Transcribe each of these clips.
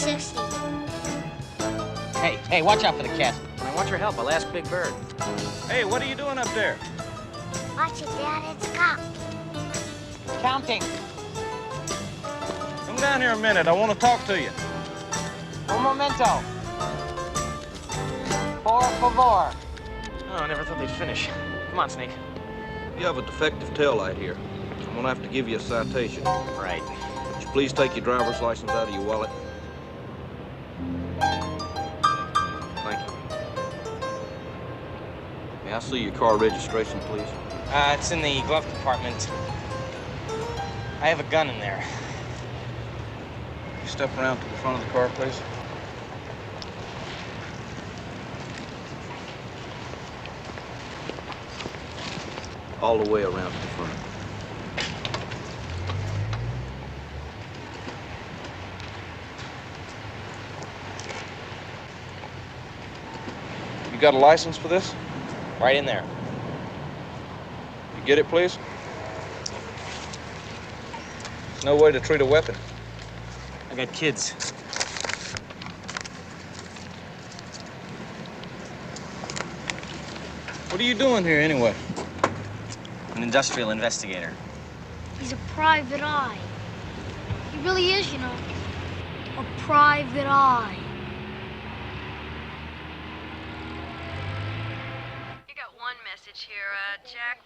60. Hey, watch out for the cat. I want your help. I'll ask Big Bird. Hey, what are you doing up there? Watch it, Dad. It's a cop. Counting. Come down here a minute. I want to talk to you. Un momento. Por favor. Oh, I never thought they'd finish. Come on, Snake. You have a defective taillight here. I'm gonna have to give you a citation. Right. Would you please take your driver's license out of your wallet? Thank you. May I see your car registration, please? It's in the glove compartment. I have a gun in there. You step around to the front of the car, please. All the way around to the front. You got a license for this? Right in there. You get it, please? No way to treat a weapon. I got kids. What are you doing here, anyway? An industrial investigator. He's a private eye. He really is, you know. A private eye. You got one message here. Jack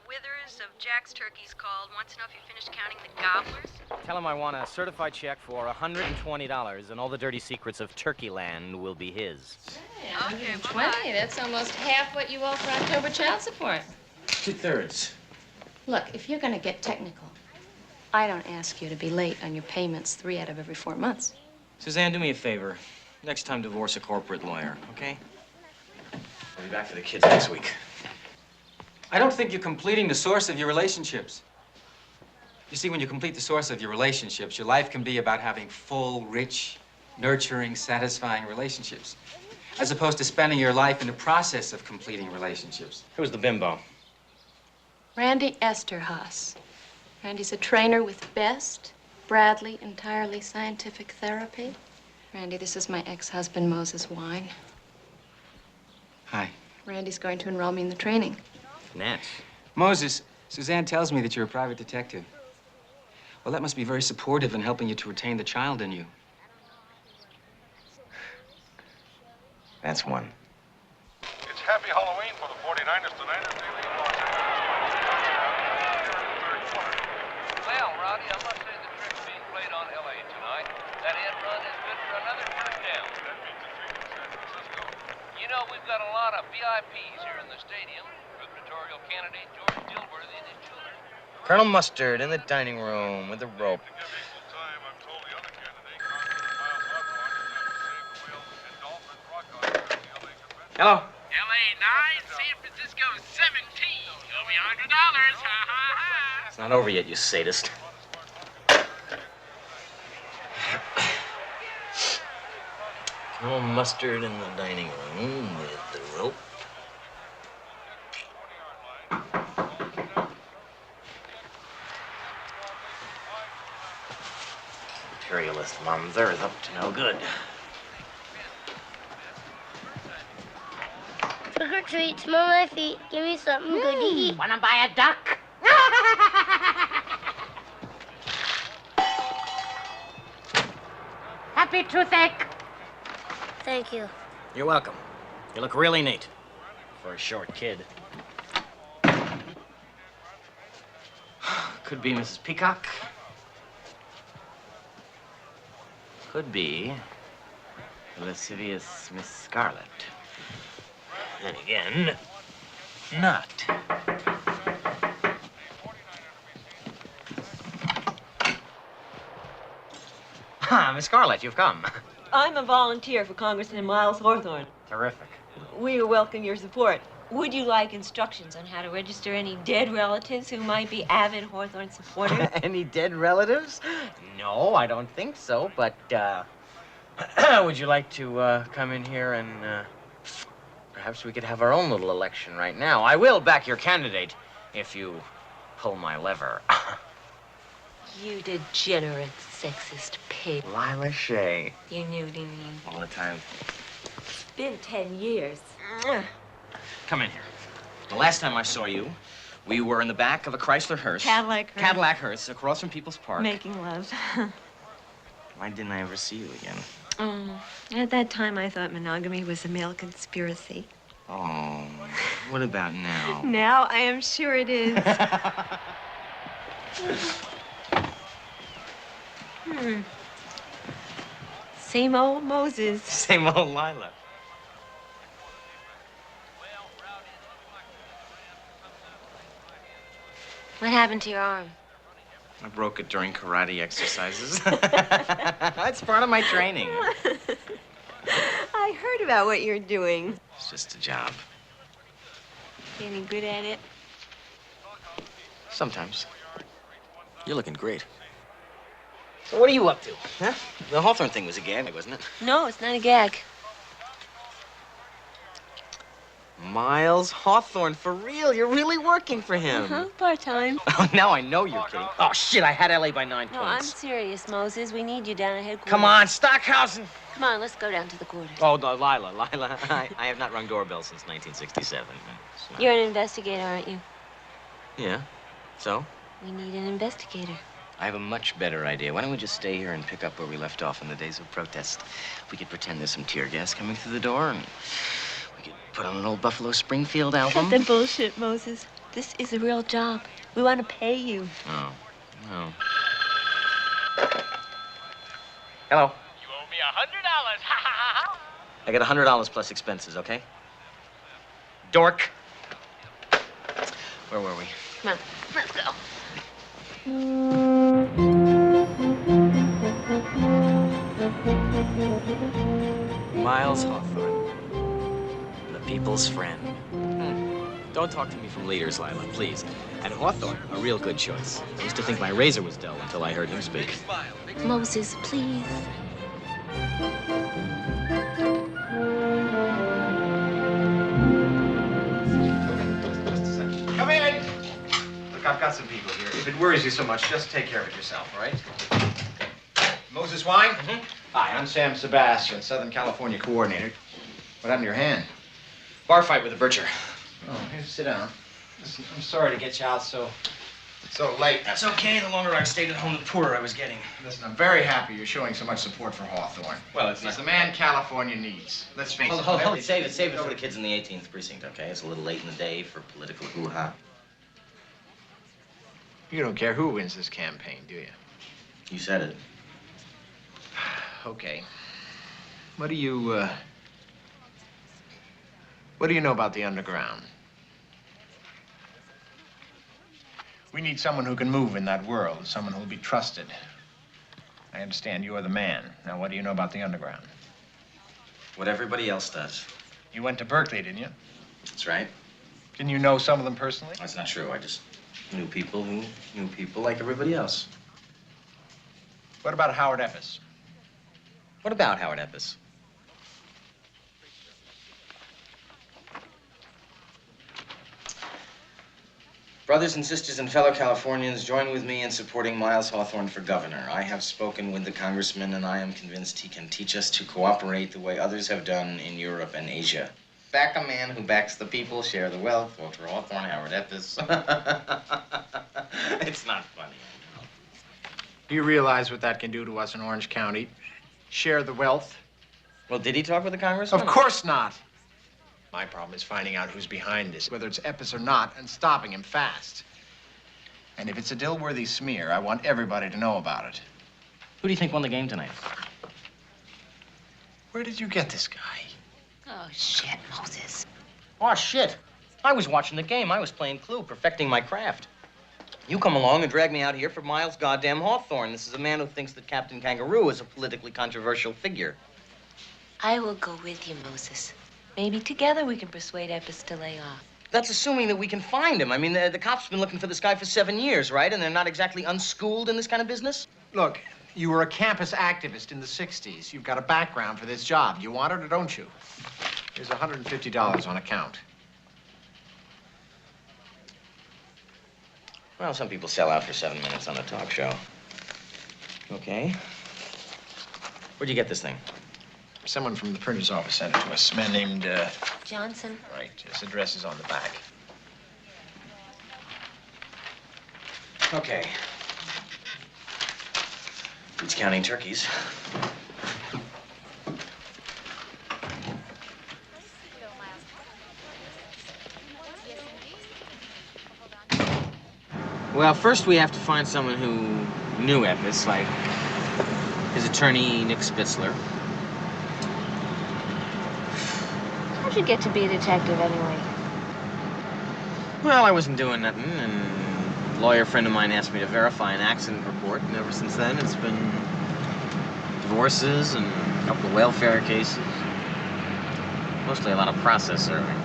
Withers of Jack's Turkeys called. Wants to know if you finished counting the gobblers. Tell him I want a certified check for $120, and all the dirty secrets of Turkey Land will be his. Okay, 120. bye-bye. That's almost half what you owe for October child support. 2/3. Look, if you're going to get technical, I don't ask you to be late on your payments 3 out of every 4 months. Suzanne, do me a favor. Next time, divorce a corporate lawyer, okay? I'll be back for the kids next week. I don't think you're completing the source of your relationships. You see, when you complete the source of your relationships, your life can be about having full, rich, nurturing, satisfying relationships, as opposed to spending your life in the process of completing relationships. Who's the bimbo? Randy Esterhaus. Randy's a trainer with Best, Bradley, Entirely Scientific Therapy. Randy, this is my ex-husband, Moses Wine. Hi. Randy's going to enroll me in the training. Nat. Moses, Suzanne tells me that you're a private detective. Well, that must be very supportive in helping you to retain the child in you. That's one. It's Happy Halloween for the 49ers tonight. Well, Roddy, I must say the trick's being played on L.A. tonight. That end run is good for another first down. That means it's in San Francisco. You know, we've got a lot of VIPs here in the stadium. Gubernatorial candidate George Dilworthy and his children. Colonel Mustard in the dining room with a rope. To give equal time, I'm told the other candidate, Congressman Miles Hawthorne, is going to save the whales and dolphins rock on at the L.A. convention. Hello. L.A. 9, San Francisco 17. Owe me $100. Ha ha ha. It's not over yet, you sadist. Colonel Mustard in the dining room with the rope. Imperialist Mamzer is up to no good. Trick or treat, smell my feet. Give me something good to eat. Wanna buy a duck? Happy toothache. Thank you. You're welcome. You look really neat for a short kid. Could be Mrs. Peacock. Could be the lascivious Miss Scarlet. Then again, not. Miss Scarlet, you've come. I'm a volunteer for Congressman Miles Hawthorne. Terrific. We welcome your support. Would you like instructions on how to register any dead relatives who might be avid Hawthorne supporters? Any dead relatives? No, I don't think so, but, would you like to, come in here and, perhaps we could have our own little election right now. I will back your candidate if you pull my lever. You degenerate, sexist pig. Lila Shay. You knew, didn't you? All the time. It's been 10 years. Come in here. The last time I saw you, we were in the back of a Chrysler hearse. Cadillac hearse, across from People's Park. Making love. Why didn't I ever see you again? At that time, I thought monogamy was a male conspiracy. Oh, what about now? Now, I am sure it is. Same old Moses. Same old Lila. What happened to your arm? I broke it during karate exercises. That's part of my training. I heard about what you're doing. It's just a job. You any good at it? Sometimes. You're looking great. So what are you up to, huh? The Hawthorne thing was a gag, wasn't it? No, it's not a gag. Miles Hawthorne, for real? You're really working for him? Part-time. Oh, now I know you're kidding. Oh, shit, I had L.A. by 9 No, I'm points. serious, Moses. We need you down at headquarters. Come on, Stockhausen. Come on, let's go down to the quarters. Oh, no, Lila. I have not rung doorbells since 1967. You're an investigator, aren't you? Yeah, so? We need an investigator. I have a much better idea. Why don't we just stay here and pick up where we left off in the days of protest? We could pretend there's some tear gas coming through the door, and we could put on an old Buffalo Springfield album. Cut the bullshit, Moses. This is a real job. We want to pay you. Oh, no. Hello. You owe me $100. Ha ha ha! I got $100 plus expenses, okay? Dork. Where were we? Come on, let's go. Miles Hawthorne, the people's friend. Don't talk to me from leaders, Lila, please. And Hawthorne, a real good choice. I used to think my razor was dull until I heard him speak. Moses, please. Come in! Look, I've got some people here. If it worries you so much, just take care of it yourself, all right? Moses Wine? Hi, I'm Sam Sebastian, Southern California coordinator. What happened to your hand? Bar fight with a butcher. Oh, here, sit down. Listen, I'm sorry to get you out so late. That's okay. The longer I stayed at home, the poorer I was getting. Listen, I'm very happy you're showing so much support for Hawthorne. Well, it's He's the man California needs. Let's face it. Hold it. Save it for the kids in the 18th precinct, okay? It's a little late in the day for political hoo-ha. You don't care who wins this campaign, do you? You said it. Okay. What do you know about the underground? We need someone who can move in that world, someone who will be trusted. I understand you're the man. Now, what do you know about the underground? What everybody else does. You went to Berkeley, didn't you? That's right. Didn't you know some of them personally? That's not true. I just knew people who knew people like everybody else. What about Howard Eppis? What about Howard Eppis? Brothers and sisters and fellow Californians, join with me in supporting Miles Hawthorne for governor. I have spoken with the congressman, and I am convinced he can teach us to cooperate the way others have done in Europe and Asia. Back a man who backs the people, share the wealth. Vote for Hawthorne, Howard Eppis. It's not funny. Do you realize what that can do to us in Orange County? Share the wealth? Well, did he talk with the congressman? Of course not. My problem is finding out who's behind this, whether it's Eppis or not, and stopping him fast. And if it's a Dilworthy smear, I want everybody to know about it. Who do you think won the game tonight? Where did you get this guy? Oh, shit, Moses. Oh, shit. I was watching the game. I was playing Clue, perfecting my craft. You come along and drag me out here for Miles goddamn Hawthorne. This is a man who thinks that Captain Kangaroo is a politically controversial figure. I will go with you, Moses. Maybe together we can persuade Eppis to lay off. That's assuming that we can find him. I mean, the cops have been looking for this guy for 7 years, right? And they're not exactly unschooled in this kind of business? Look, you were a campus activist in the 60s. You've got a background for this job. You want it or don't you? Here's $150 on account. Well, some people sell out for 7 minutes on a talk show. Okay. Where'd you get this thing? Someone from the printer's office sent it to us. A man named, Johnson. Right. His address is on the back. Okay. It's counting turkeys. Well, first we have to find someone who knew Eppis, like his attorney, Nick Spitzler. How'd you get to be a detective anyway? Well, I wasn't doing nothing, and a lawyer friend of mine asked me to verify an accident report, and ever since then it's been divorces and a couple of welfare cases. Mostly a lot of process serving.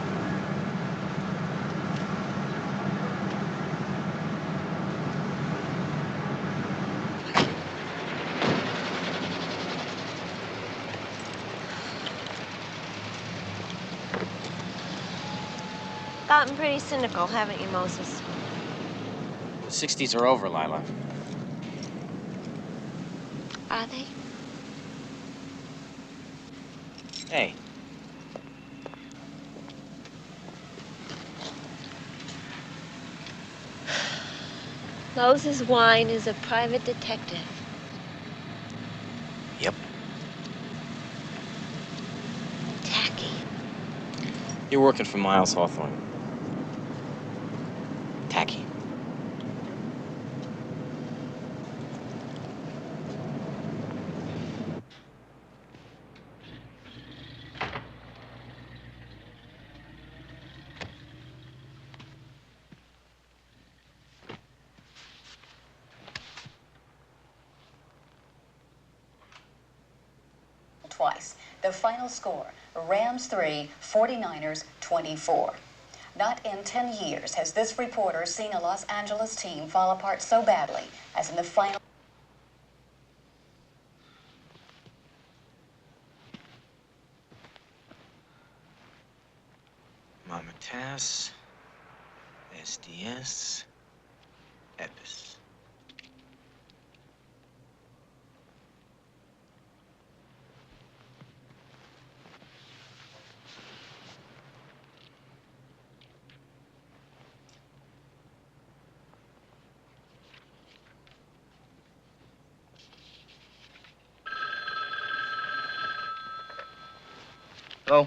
Gotten pretty cynical, haven't you, Moses? The 60s are over, Lila. Are they? Hey. Moses Wine is a private detective. Yep. Tacky. You're working for Miles Hawthorne. Tacky. Twice. The final score, Rams 3, 49ers 24. Not in 10 years has this reporter seen a Los Angeles team fall apart so badly as in the final. Mama Tass, SDS, Eppis. Hello?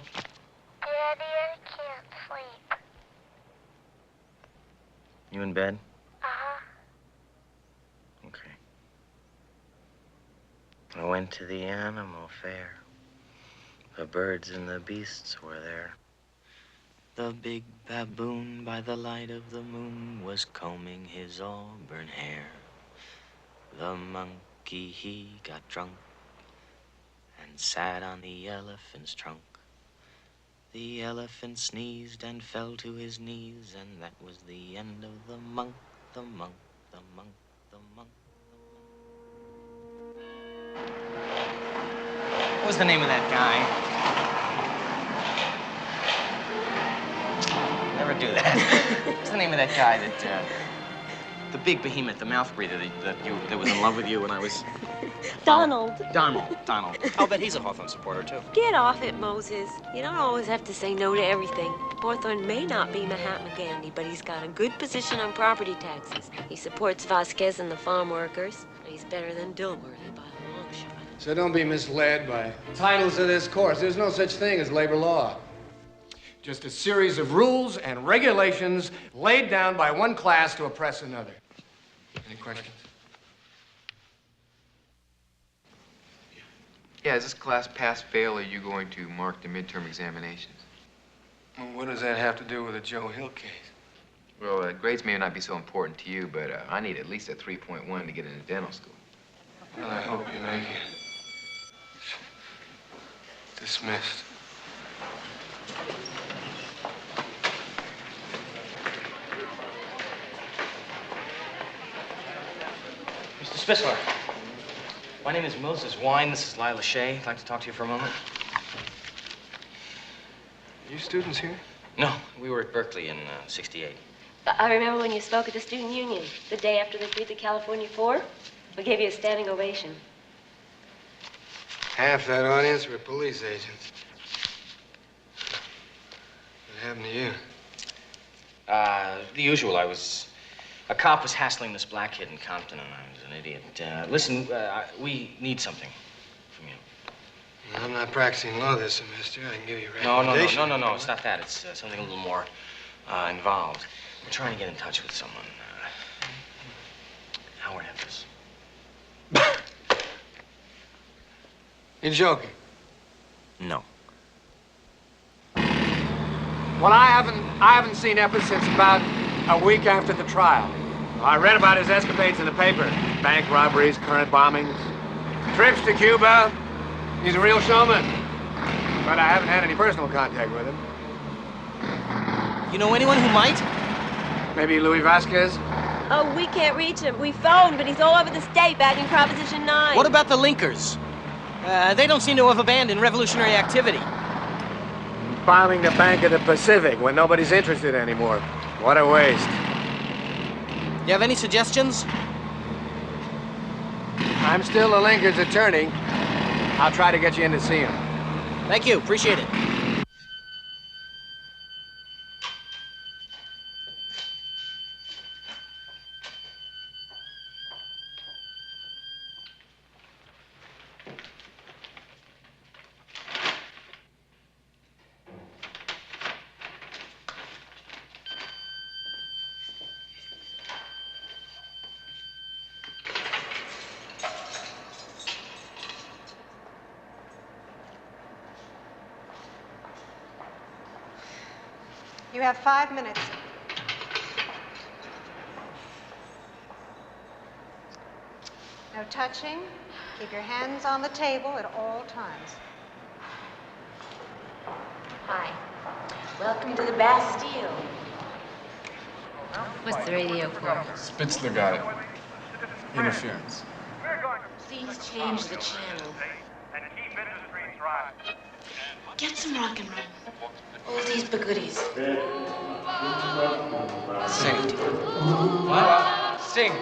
Daddy, I can't sleep. You in bed? Uh-huh. Okay. I went to the animal fair. The birds and the beasts were there. The big baboon by the light of the moon was combing his auburn hair. The monkey, he got drunk and sat on the elephant's trunk. The elephant sneezed and fell to his knees, and that was the end of the monk, the monk, the monk, the monk, the monk. What was the name of that guy? Never do that. What's the name of that guy that, the big behemoth, the mouth breather that was in love with you when I was... Donald. Donald. I'll bet he's a Hawthorne supporter, too. Get off it, Moses. You don't always have to say no to everything. Hawthorne may not be Mahatma Gandhi, but he's got a good position on property taxes. He supports Vasquez and the farm workers. He's better than Dilworthy by a long shot. So don't be misled by titles of this course. There's no such thing as labor law. Just a series of rules and regulations laid down by one class to oppress another. Any questions? Yeah, is this class pass-fail, or are you going to mark the midterm examinations? Well, what does that have to do with the Joe Hill case? Well, grades may not be so important to you, but I need at least a 3.1 to get into dental school. Well, I hope you make it. Dismissed. Mr. Spitzler, my name is Moses Wine. This is Lila Shea. I'd like to talk to you for a moment. You students here? No, we were at Berkeley in '68. I remember when you spoke at the student union, the day after they freed the California Four. We gave you a standing ovation. Half that audience were police agents. What happened to you? The usual. A cop was hassling this black kid in Compton, and I was an idiot. Listen, we need something from you. I'm not practicing law this semester. I can give you a No, recommendation. no. It's not that. It's something a little more involved. We're trying to get in touch with someone. Howard Eppis. You're joking. No. Well, I haven't seen Eppis since about a week after the trial. I read about his escapades in the paper. Bank robberies, current bombings, trips to Cuba. He's a real showman. But I haven't had any personal contact with him. You know anyone who might? Maybe Louis Vasquez? Oh, we can't reach him. We phoned, but he's all over the state backing Proposition 9. What about the Linkers? They don't seem to have abandoned revolutionary activity. Bombing the Bank of the Pacific when nobody's interested anymore. What a waste. You have any suggestions? I'm still the Linkers' attorney. I'll try to get you in to see him. Thank you. Appreciate it. You have 5 minutes. No touching. Keep your hands on the table at all times. Hi. Welcome to the Bastille. What's the radio for? Spitzler got it. Interference. Please change the channel. Get some rock and roll. Oldies but goodies. Sing. What? Sing.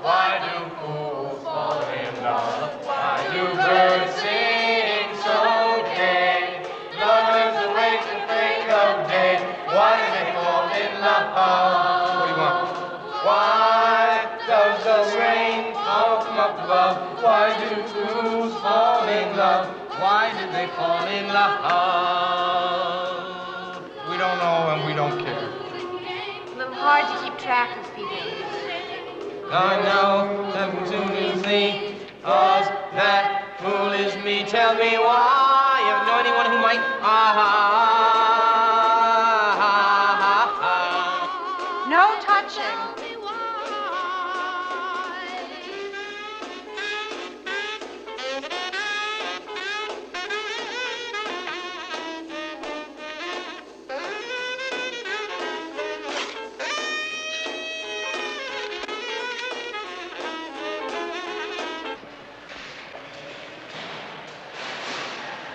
Why do fools fall in love? Why do birds sing so gay? Lovers awake to think of day. Why do they fall in love? What do you want? Why does the rain fall from up above? Why do fools fall in love? Why did they fall in love? We don't know and we don't care. It's a little hard to keep track of people. I know absolutely, cause that fool is me. Tell me why. You know anyone who might? No touching.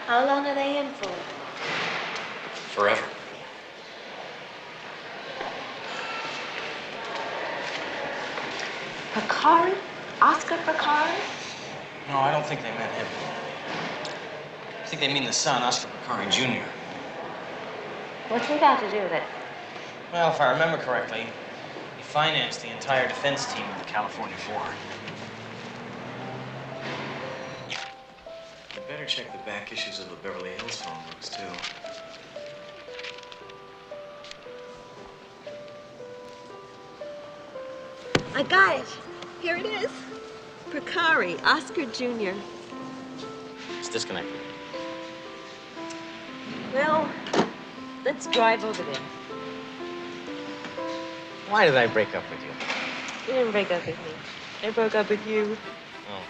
How long are they in for? Forever. Procari? Oscar Procari? No, I don't think they meant him. I think they mean the son, Oscar Procari Jr. What's he got to do with it? Well, if I remember correctly, he financed the entire defense team of the California War. You better check the back issues of the Beverly Hills phone books, too. I got it. Here it is. Procari, Oscar Jr. It's disconnected. Well, let's drive over there. Why did I break up with you? You didn't break up with me. I broke up with you. Oh.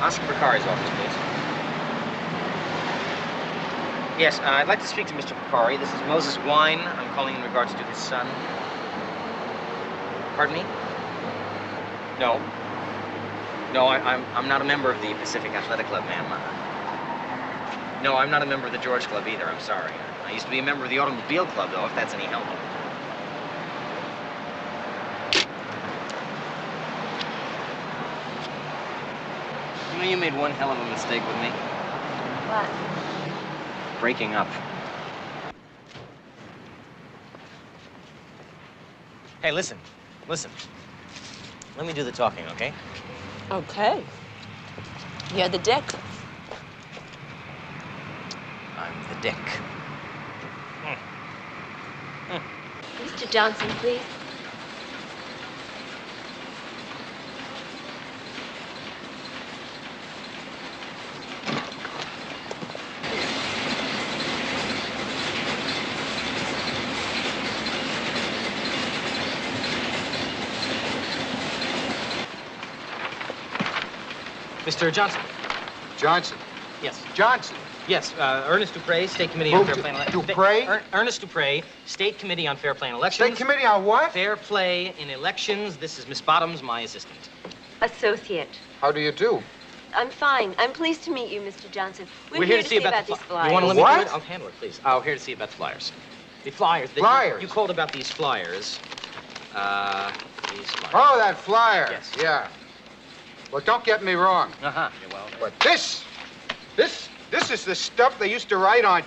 Oscar Procari's office, please. Yes, I'd like to speak to Mr. Procari. This is Moses Wine. I'm calling in regards to his son. Pardon me? No. No, I'm not a member of the Pacific Athletic Club, ma'am. No, I'm not a member of the George Club either. I'm sorry. I used to be a member of the Automobile Club, though, if that's any help. You know, you made one hell of a mistake with me. What? Breaking up. Hey, listen. Listen. Let me do the talking, okay? Okay. You're the dick. I'm the dick. Mr. Johnson, please. Mr. Johnson. Johnson. Yes. Johnson. Yes, Ernest Dupre, State Committee on Fair Play and Elections. Dupre? Ernest Dupre, State Committee on Fair Play and Elections. State Committee on what? Fair Play in Elections. This is Miss Bottoms, my assistant. Associate. How do you do? I'm fine. I'm pleased to meet you, Mr. Johnson. We're here to see about these flyers. You want to let me What? do it? I'll handle it, please. Oh, here to see about the flyers. The flyers. Flyers? You called about these flyers. These flyers. Oh, that flyer. Yes. Yeah. Well, don't get me wrong. Uh-huh. Yeah, well. But this is the stuff they used to write on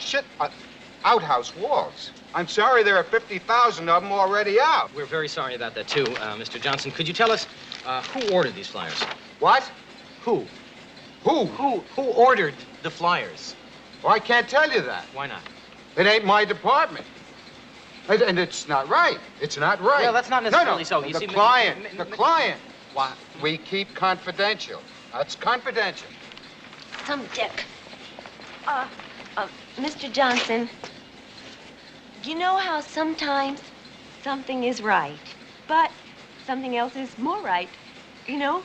outhouse walls. I'm sorry there are 50,000 of them already out. We're very sorry about that, too, Mr. Johnson. Could you tell us who ordered these flyers? What? Who? Who? Who ordered the flyers? Well, I can't tell you that. Why not? It ain't my department. And it's not right. It's not right. Well, that's not necessarily no. so. You The see, client. The client. What? We keep confidential. That's confidential. Some dick. Mr. Johnson, you know how sometimes something is right, but something else is more right, you know?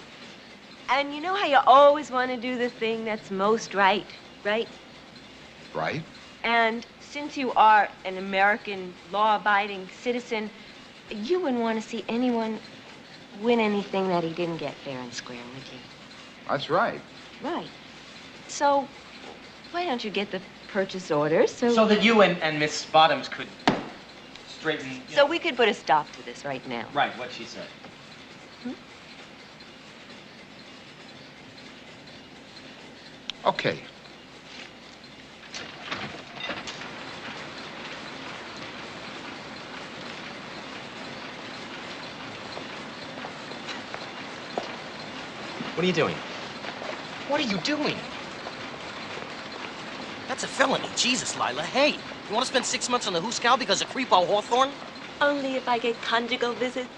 And you know how you always want to do the thing that's most right, right? Right? And since you are an American law-abiding citizen, you wouldn't want to see anyone win anything that he didn't get fair and square, would you? That's right. Right. So, why don't you get the purchase order So that you and Miss Bottoms could straighten... So we could put a stop to this right now. Right, what she said. Okay. What are you doing? What are you doing? That's a felony. Jesus, Lila. Hey, you want to spend 6 months on the Hooskow because of creepo Hawthorne? Only if I get conjugal visits.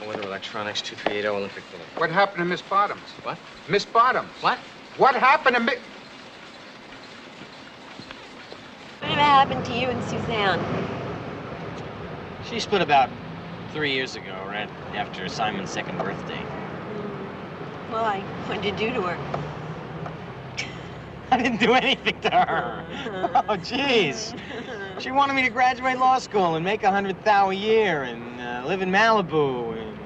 Weather Electronics, 2380 Olympic Boulevard. What happened to Miss Bottoms? What? Miss Bottoms. What? What happened to Miss... Whatever happened to you and Suzanne? She split about 3 years ago, right after Simon's second birthday. Why? What did you do to her? I didn't do anything to her. Oh, jeez. She wanted me to graduate law school and make $100,000 a year and live in Malibu and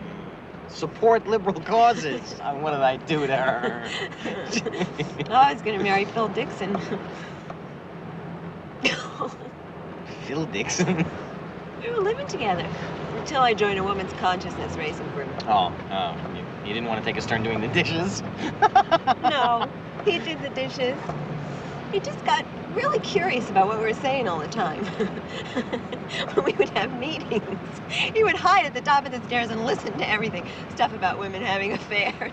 support liberal causes. What did I do to her? I was going to marry Phil Dixon. Phil Dixon? We were living together until I joined a women's consciousness racing group. Oh, you didn't want to take his turn doing the dishes? No, he did the dishes. He just got really curious about what we were saying all the time. When we would have meetings, he would hide at the top of the stairs and listen to everything. Stuff about women having affairs,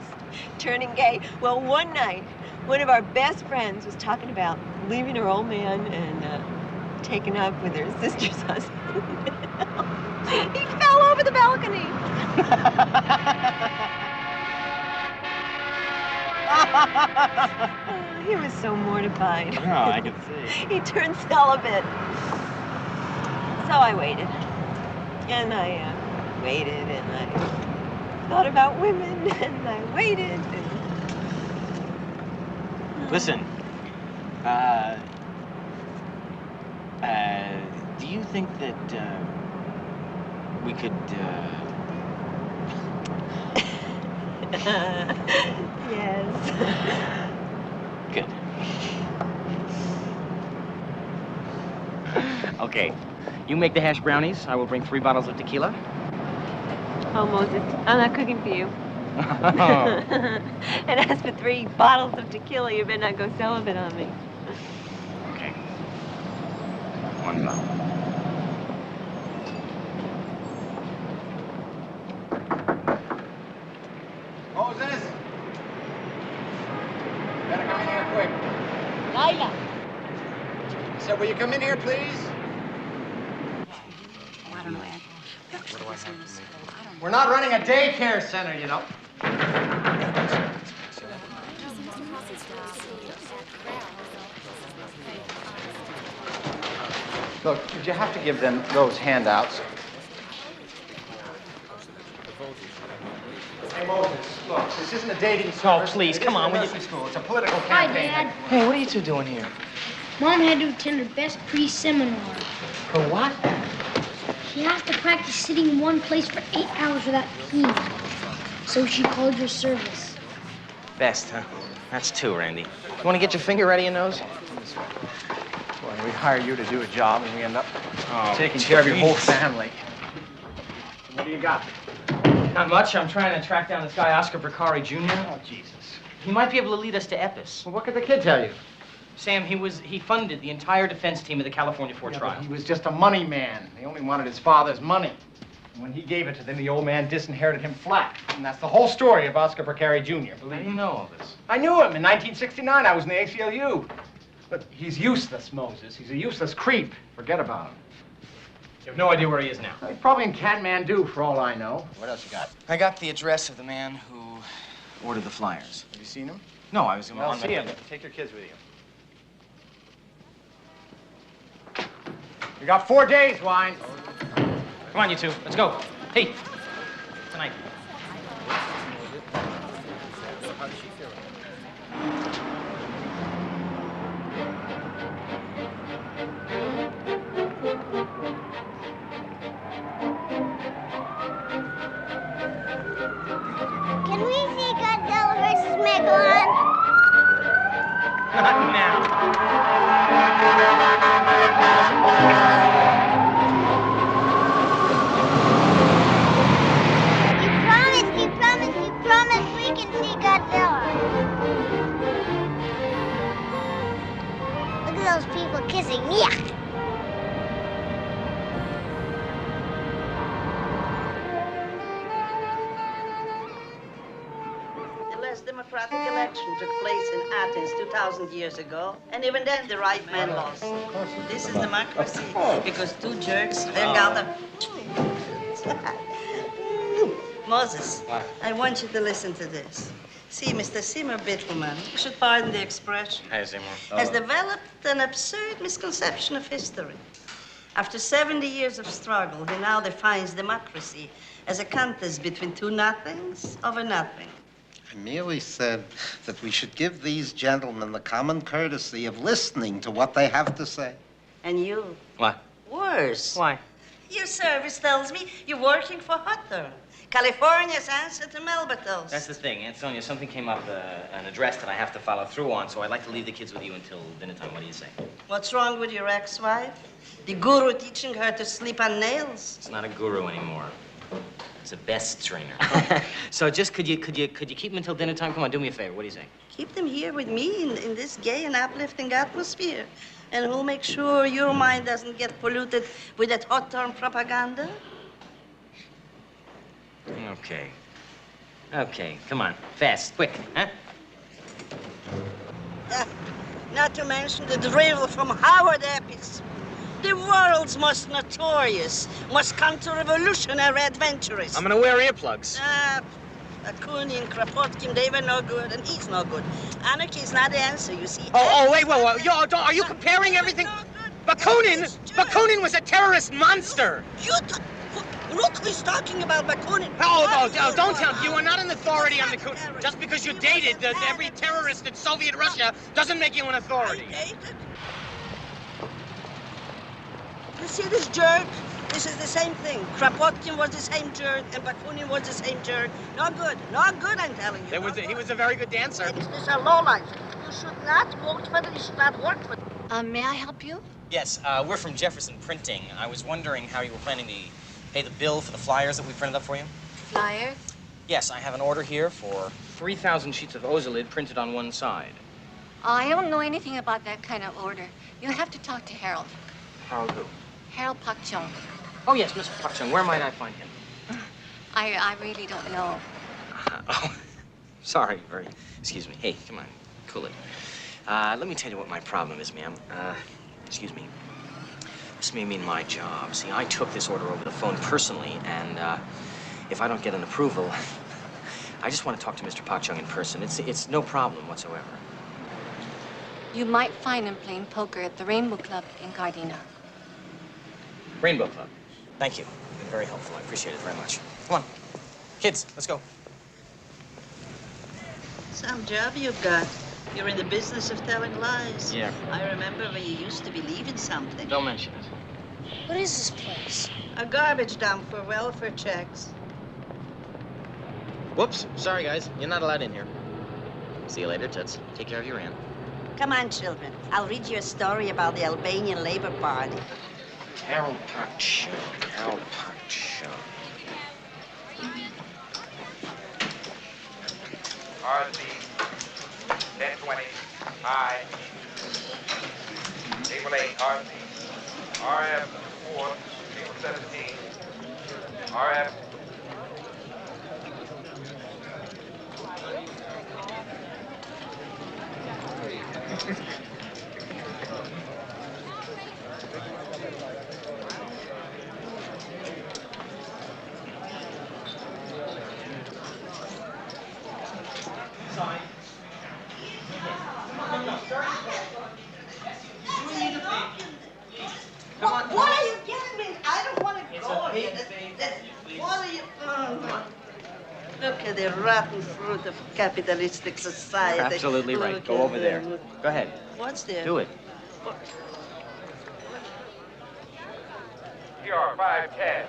turning gay. Well, one night, one of our best friends was talking about leaving her old man and taking up with her sister's husband. He fell over the balcony. He was so mortified. Oh, I can see. He turned celibate. So I waited. And I waited, and I thought about women, and I waited. And... Listen, do you think that we could, Yes. Good. Okay, you make the hash brownies. I will bring 3 bottles of tequila. Oh, Moses, I'm not cooking for you. Oh. And as for 3 bottles of tequila, you better not go celibate on me. Okay. 1 bottle. Moses? Better come in here quick. Lila. I said, will you come in here, please? Oh, I don't know, Ed. We're not running a daycare center, you know. Look, did you have to give them those handouts? Hey, Moses, look, this isn't a dating service. Oh, please, come on, will you? School. It's a political Hi, campaign. Dad. Hey, what are you two doing here? Mom had to attend her best pre-seminar. For what? She has to practice sitting in one place for 8 hours without peeing. So she called your service. Best, huh? That's 2, Randy. You want to get your finger out of your nose? Boy, we hire you to do a job, and we end up taking geez. care of your whole family. What do you got? Not much. I'm trying to track down this guy, Oscar Procari Jr. Oh, Jesus. He might be able to lead us to Eppis. Well, what could the kid tell you? Sam, he funded the entire defense team of the California 4 trial. But he was just a money man. He only wanted his father's money. And when he gave it to them, the old man disinherited him flat. And that's the whole story of Oscar Procari Jr., How believe do me. you know all this? I knew him in 1969. I was in the ACLU. But he's useless, Moses. He's a useless creep. Forget about him. You have no idea where he is now. He's probably in Kathmandu, for all I know. What else you got? I got the address of the man who ordered the flyers. Have you seen him? No, I was Well, on see my... him. Take your kids with you. You got 4 days, Wine. Come on, you two. Let's go. Hey, tonight. Can we see Godzilla versus Megalon? Not now. You promise we can see Godzilla. Look at those people kissing. Yuck! The last democratic election took place in Athens 2,000 years ago, and even then the right man lost. This is democracy because 2 jerks, they've got them. Moses, I want you to listen to this. See, Mr. Seymour Bittleman, you should pardon the expression, Hey, Seymour. has developed an absurd misconception of history. After 70 years of struggle, he now defines democracy as a contest between 2 nothings over nothing. I merely said that we should give these gentlemen the common courtesy of listening to what they have to say. And you, What? worse. Why? Your service tells me you're working for Hawthorne, California's answer to Melbatos. That's the thing, Aunt Sonia. Something came up, an address that I have to follow through on, so I'd like to leave the kids with you until dinner time. What do you say? What's wrong with your ex-wife? The guru teaching her to sleep on nails? It's not a guru anymore. It's a best trainer. So just could you keep them until dinner time? Come on, do me a favor. What do you say? Keep them here with me in this gay and uplifting atmosphere. And we'll make sure your mind doesn't get polluted with that Hawthorne propaganda. Okay. Okay, come on. Fast, quick, huh? Not to mention the drivel from Howard Eppis. The world's most notorious, most counter-revolutionary adventurist. I'm gonna wear earplugs. Bakunin, Kropotkin, they were no good, and he's no good. Anarchy is not the answer, you see. Wait. Yo, are you comparing everything? Bakunin was a terrorist monster. You Look, he's talking about Bakunin. Oh, don't tell him. You are not an authority on the coup. Just because you dated every terrorist in Soviet Russia doesn't make you an authority. You see this jerk? This is the same thing. Kropotkin was the same jerk, and Bakunin was the same jerk. No good. No good, I'm telling you. He was a very good dancer. These are lowlife. You should not vote for them. You should not work for them. May I help you? Yes, we're from Jefferson Printing. I was wondering how you were planning to pay the bill for the flyers that we printed up for you. Flyers? Yes, I have an order here for 3,000 sheets of Ozolid printed on one side. I don't know anything about that kind of order. You'll have to talk to Harold. Harold who? Harold Pak Chung. Oh, yes, Mr. Pak Chung. Where might I find him? I really don't know. Oh, sorry. Excuse me. Hey, come on. Cool it. Let me tell you what my problem is, ma'am. Excuse me. This may mean my job. See, I took this order over the phone personally, and if I don't get an approval, I just want to talk to Mr. Pak Chung in person. It's no problem whatsoever. You might find him playing poker at the Rainbow Club in Gardena. Rainbow Club. Thank you. You've been very helpful. I appreciate it very much. Come on. Kids, let's go. Some job you've got. You're in the business of telling lies. Yeah. I remember when you used to believe in something. Don't mention it. What is this place? A garbage dump for welfare checks. Whoops. Sorry, guys. You're not allowed in here. See you later, Toots. Take care of your aunt. Come on, children. I'll read you a story about the Albanian Labor Party. Harold Pak Chung. Harold Pak Chung. RZ 1020. I. Table 8, RZ. RF 4, table 17. RF. What are you getting me? I don't want to go here. What are you... Oh, look at the rotten fruit of capitalistic society. You're absolutely right. Look Go at over there. them. Go ahead. What's there? Do it. Here are 510.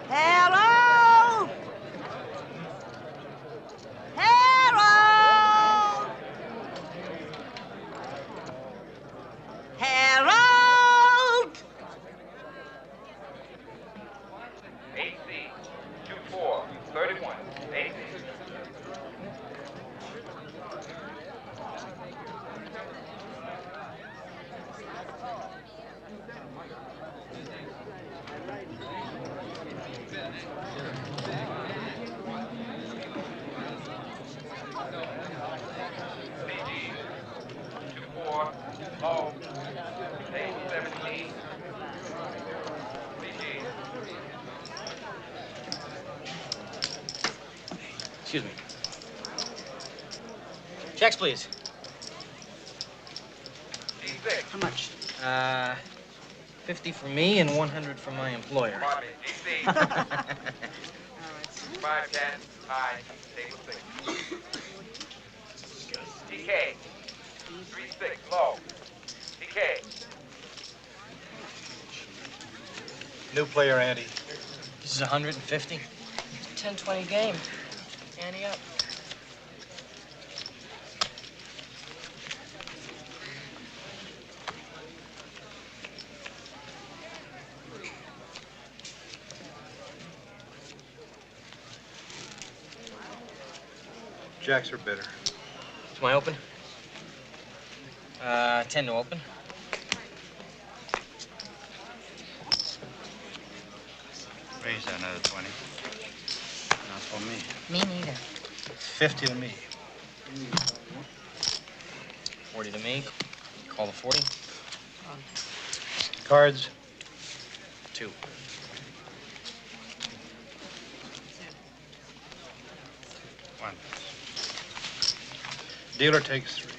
Harold! Harold! Harold! AC 2431. AC. CG 24 low. Table 17. CG. Excuse me. Checks, please. G6. How much? 50 for me and 100 for my employer. Pardon me, GC. 510. I. Table 6. TK. 36 low. TK. New player, Andy. This is 150. 10-20 game. Ante up. Jacks are bitter. Is my open? 10 to open. Raise that another 20. Not for me. Me neither. 50 to me. 40 to me. Call the 40. Cards. 2. One. Dealer takes 3.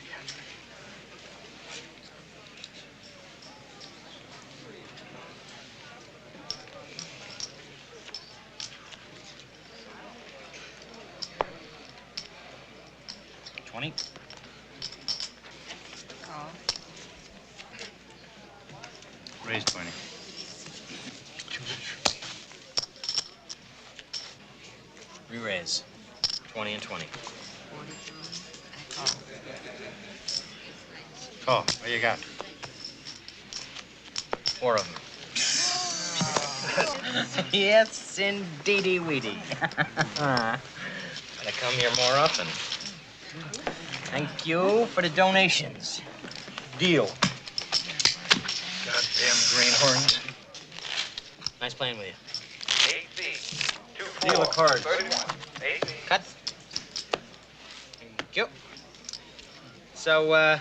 20. Call. Raise 20. Re-raise. 20 and 20. Call. What you got? 4 of them. Yes, indeedy weedy. Gotta come here more often. Thank you for the donations. Deal. Goddamn greenhorns. Nice playing with you. 8B. Deal a card. 31. 8B. Cut. Thank you. So, who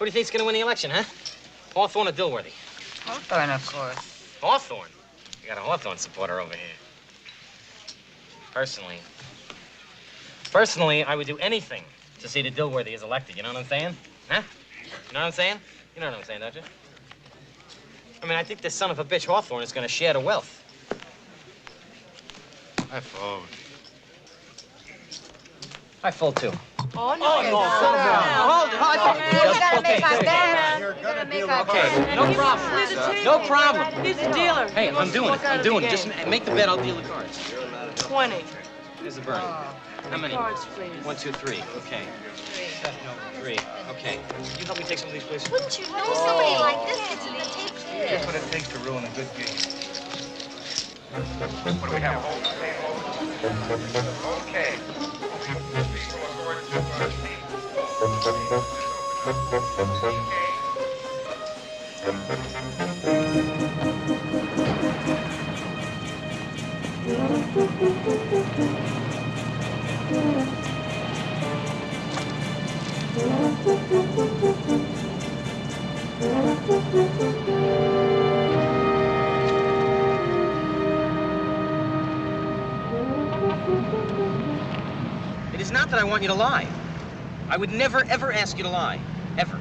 do you think's gonna win the election, huh? Hawthorne or Dilworthy? Hawthorne, of course. Hawthorne? You got a Hawthorne supporter over here. Personally, I would do anything to see that Dilworthy is elected. You know what I'm saying? Huh? You know what I'm saying? You know what I'm saying, don't you? I mean, I think this son of a bitch Hawthorne is gonna share the wealth. I fold. I fold too. Oh, no. Hold it. You gotta make our stand. You gotta make our Okay, no problem. No problem. He's a dealer. Hey, I'm doing it. Just make the bet, I'll deal the cards. 20. Here's the Bernie. How many? Cards, please. 1, 2, 3. Okay. No, 3. Okay. Can you help me take some of these, please? Wouldn't you know somebody like this gets in the tape chair? Here's what it takes to ruin a good game. What do we have? Okay. It is not that I want you to lie. I would never, ever ask you to lie. Ever.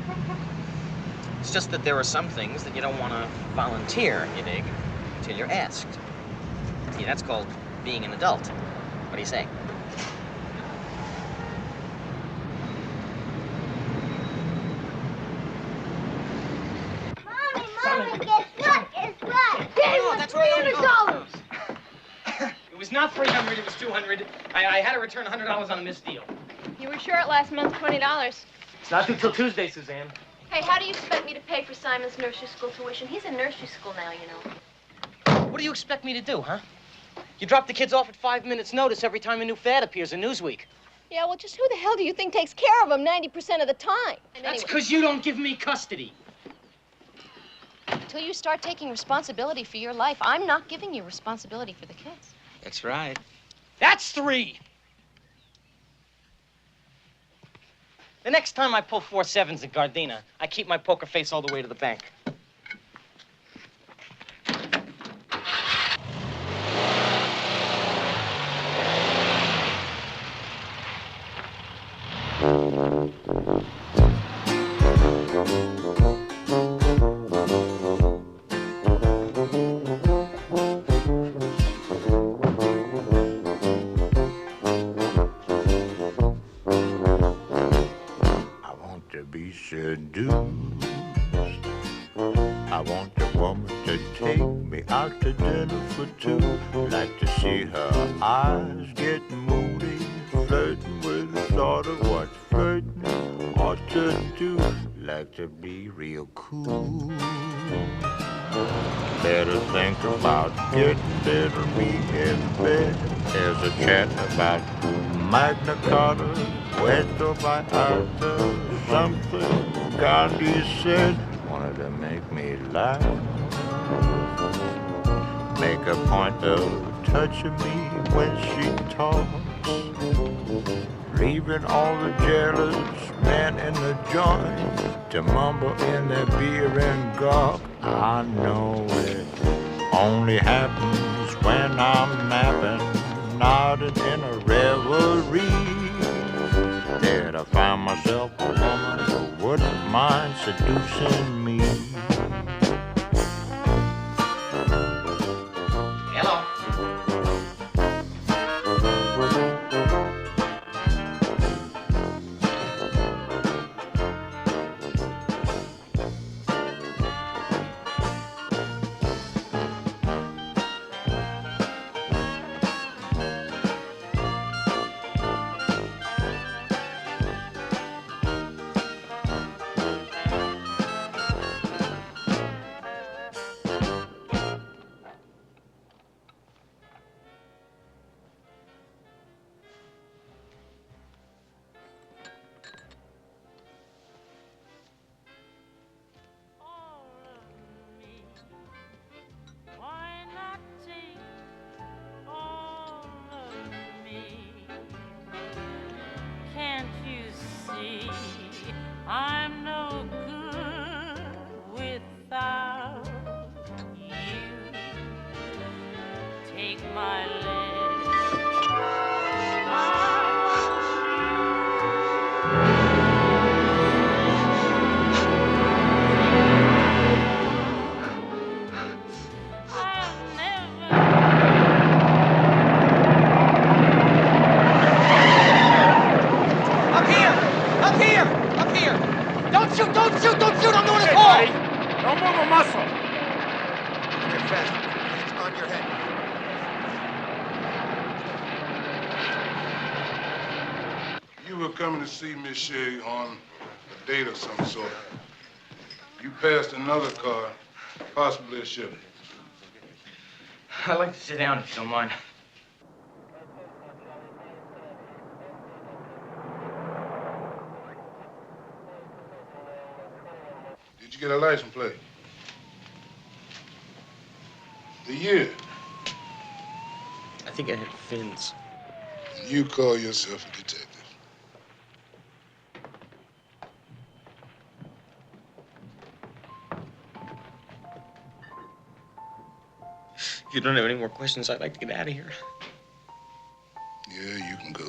It's just that there are some things that you don't want to volunteer, you dig, until you're asked. See, that's called being an adult. What do you say? Mommy, guess what? Guess what? It was $300. It was not 300, it was 200. I had to return $100 on a missed deal. You were short last month, $20. It's not due till Tuesday, Suzanne. Hey, how do you expect me to pay for Simon's nursery school tuition? He's in nursery school now, you know. What do you expect me to do, huh? You drop the kids off at 5 minutes' notice every time a new fad appears in Newsweek. Yeah, well, just who the hell do you think takes care of them 90% of the time? That's because you don't give me custody. Until you start taking responsibility for your life, I'm not giving you responsibility for the kids. That's right. That's 3. The next time I pull 4 7s at Gardena, I keep my poker face all the way to the bank. Seduced. I want the woman to take me out to dinner for 2. Like to see her eyes get moody, flirting with the thought of what flirting ought to do. Like to be real cool. Better think about getting better me in bed. There's a chat about Magna Carta, Puerto Vallarta, something Gandhi said wanted to make me laugh. Make a point of touching me when she talks, leaving all the jealous men in the joint to mumble in their beer and gawk. I know it only happens when I'm napping, nodding in a reverie. That I find myself a woman who wouldn't mind seducing me. Hello. see I'm no good without you. Take my lead. Up here! Don't shoot! Don't shoot! Don't shoot! I'm doing it all! Buddy. Don't move a muscle. Get fast. Hands on your head. You were coming to see Miss Shea on a date of some sort. You passed another car, possibly a ship. I'd like to sit down if you don't mind. Did you get a license plate? The year? I think I had fins. You call yourself a detective. If you don't have any more questions, I'd like to get out of here. Yeah, you can go.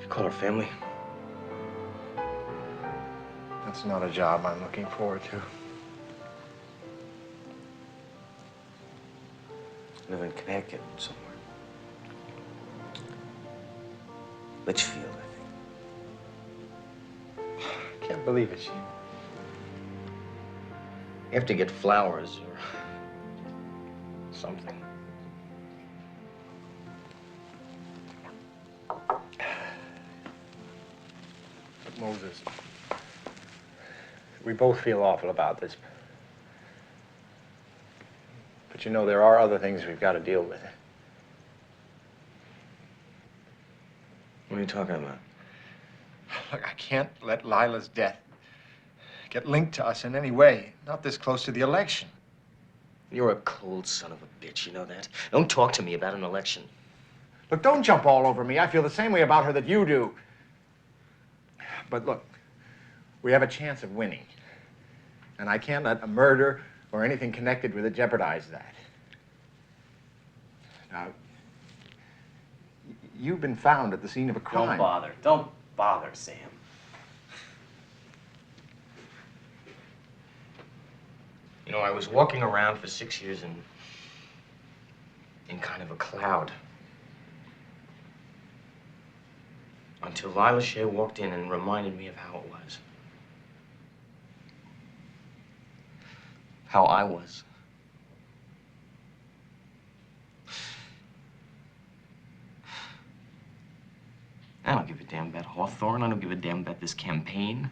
Call her family. That's not a job I'm looking forward to. Live in Connecticut somewhere. Litchfield, I think. Can't believe it. You have to get flowers or something. Moses, we both feel awful about this. But you know, there are other things we've got to deal with. What are you talking about? Look, I can't let Lila's death get linked to us in any way, not this close to the election. You're a cold son of a bitch, you know that? Don't talk to me about an election. Look, don't jump all over me. I feel the same way about her that you do. But look, we have a chance of winning. And I can't let a murder or anything connected with it jeopardize that. Now, you've been found at the scene of a crime. Don't bother. Don't bother, Sam. You know, I was walking around for 6 years in kind of a cloud. Until Lila Shea walked in and reminded me of how it was. How I was. I don't give a damn about Hawthorne. I don't give a damn about this campaign.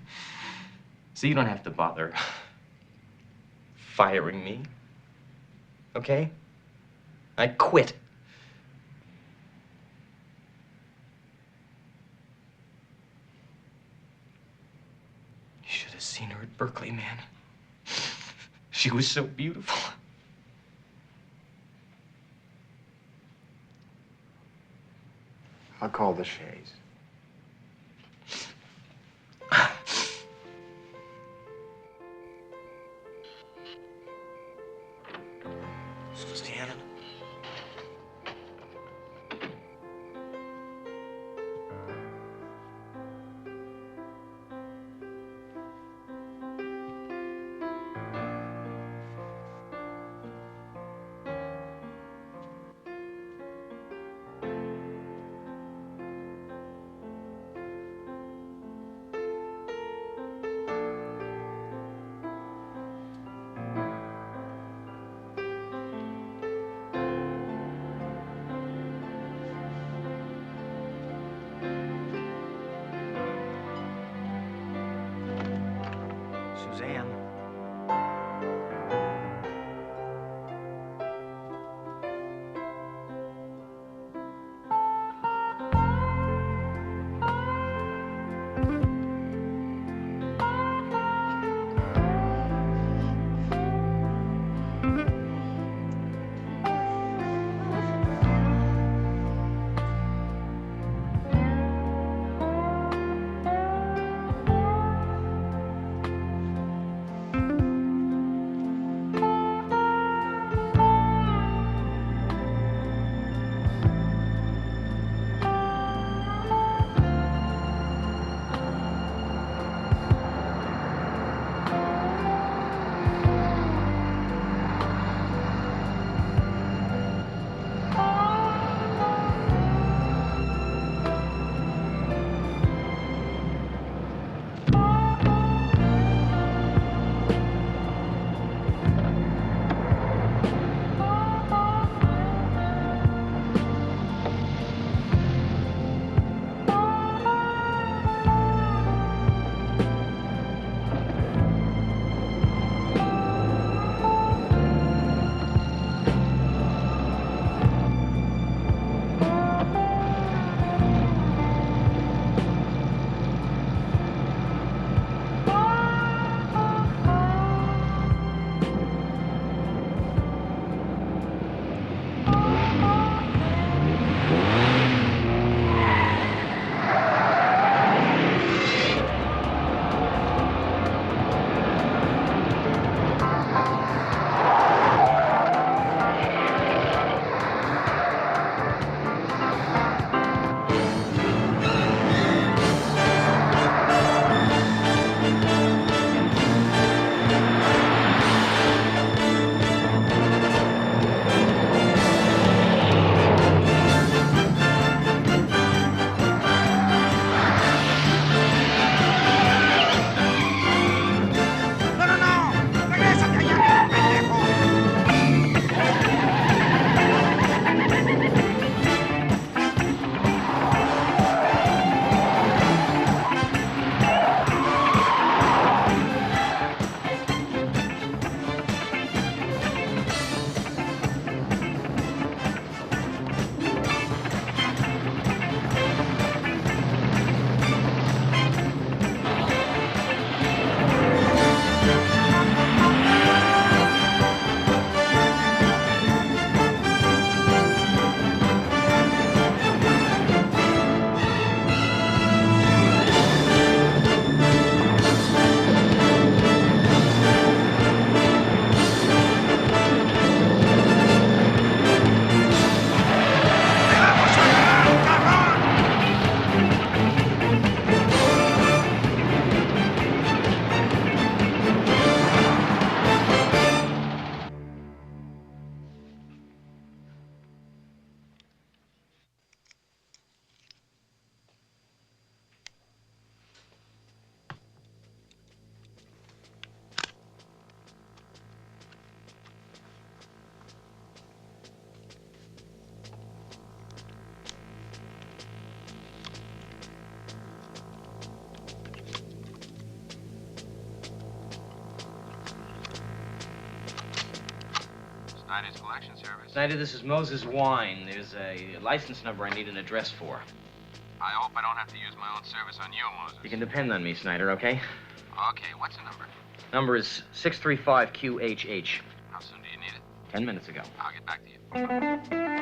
So you don't have to bother firing me. Okay? I quit. You should have seen her at Berkeley, man. She was so beautiful. I'll call the Shays. Shannon. Suzanne. Snyder's Collection Service. Snyder, this is Moses Wine. There's a license number I need an address for. I hope I don't have to use my own service on you, Moses. You can depend on me, Snyder, okay? Okay, what's the number? Number is 635QHH. How soon do you need it? 10 minutes ago. I'll get back to you.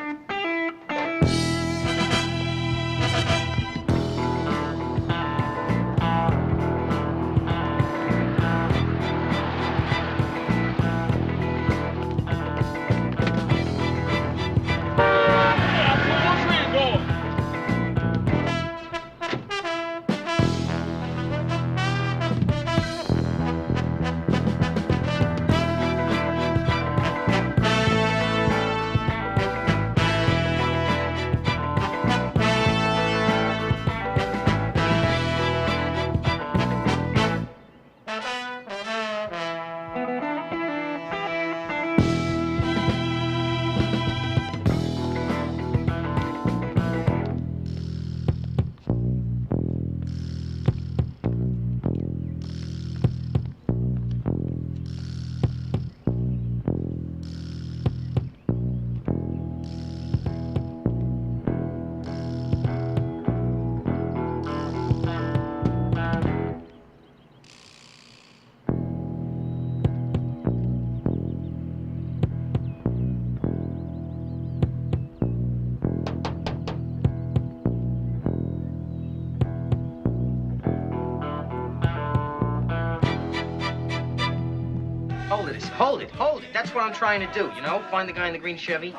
Vasquez. Hold it. That's what I'm trying to do, you know? Find the guy in the green Chevy.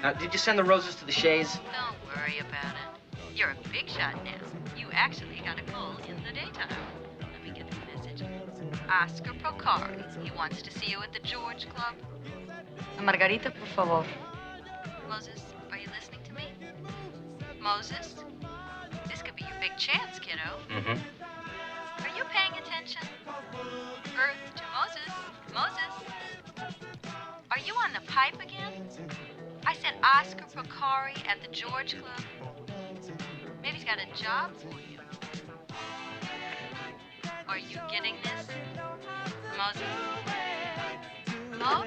Now, did you send the roses to the Shays? Don't worry about it. You're a big shot now. You actually got a call in the daytime. Let me get the message. Oscar Procari. He wants to see you at the George Club. Margarita, por favor. Moses, are you listening to me? Moses? This could be your big chance, kiddo. Mm-hmm. Are you paying attention? Earth to Moses. Moses? Are you on the pipe again? I said Oscar Procari at the George Club. Maybe he's got a job for you. Are you getting this? Moses? Mo?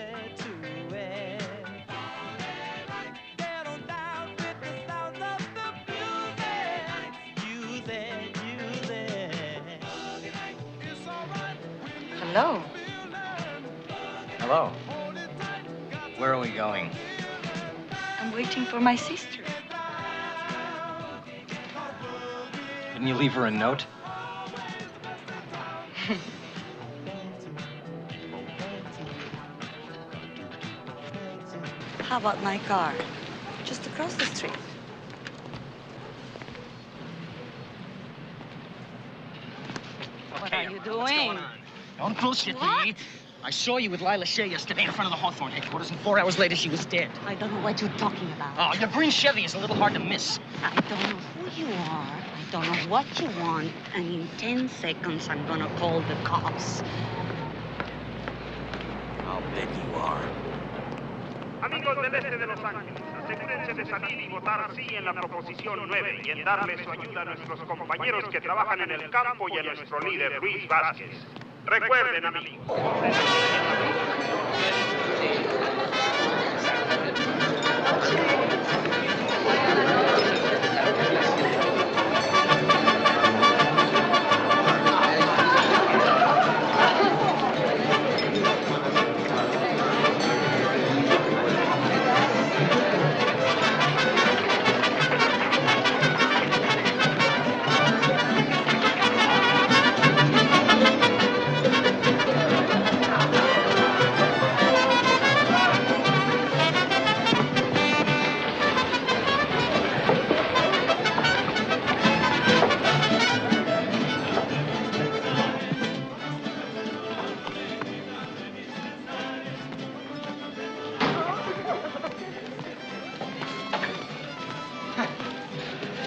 Hello. Hello. Where are we going? I'm waiting for my sister. Didn't you leave her a note? How about my car? Just across the street. What are you What's doing? going on? Don't bullshit me. I saw you with Lila Shea yesterday in front of the Hawthorne headquarters, and 4 hours later, she was dead. I don't know what you're talking about. Oh, your green Chevy is a little hard to miss. I don't know who you are. I don't know what you want. And in 10 seconds, I'm gonna call the cops. I'll bet you are. Amigos del este de Los Ángeles, asegúrense de salir y votar sí en la proposición 9 y en darle su ayuda a nuestros compañeros que trabajan en el campo y a nuestro líder, Luis Vázquez. Recuerden, amigos.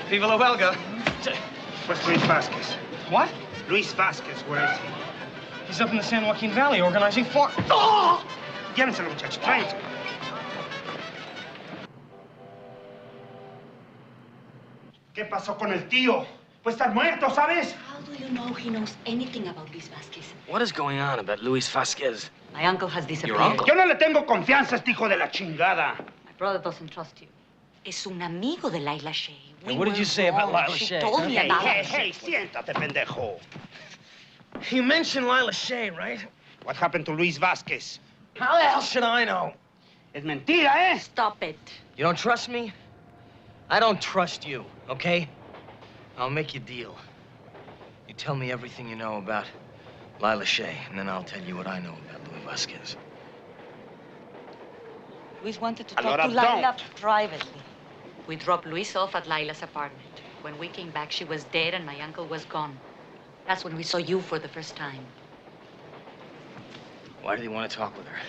Viva la huelga. Where's Luis Vázquez? What? Luis Vázquez, where is he? He's up in the San Joaquin Valley organizing farm. ¡Oh! Llévenselo, muchachos, tráiganse. ¿Qué pasó con el tío? Pues está muerto, ¿sabes? How do you know he knows anything about Luis Vázquez? What is going on about Luis Vasquez? My uncle has disappeared. Your uncle? Yo no le tengo confianza a este hijo de la chingada. My brother doesn't trust you. Es un amigo de Lila Shea. And what did you say about Lila She Shea? told me Hey, about hey, it. hey, siéntate, pendejo. You mentioned Lila Shea, right? What happened to Luis Vázquez? How the hell should I know? Es mentira, ¿eh? Stop it. You don't trust me? I don't trust you, okay? I'll make you a deal. You tell me everything you know about Lila Shea, and then I'll tell you what I know about Luis Vasquez. Luis wanted to talk Allora to Lila don't. privately. We dropped Luis off at Lila's apartment. When we came back, she was dead and my uncle was gone. That's when we saw you for the first time. Why did he want to talk with her?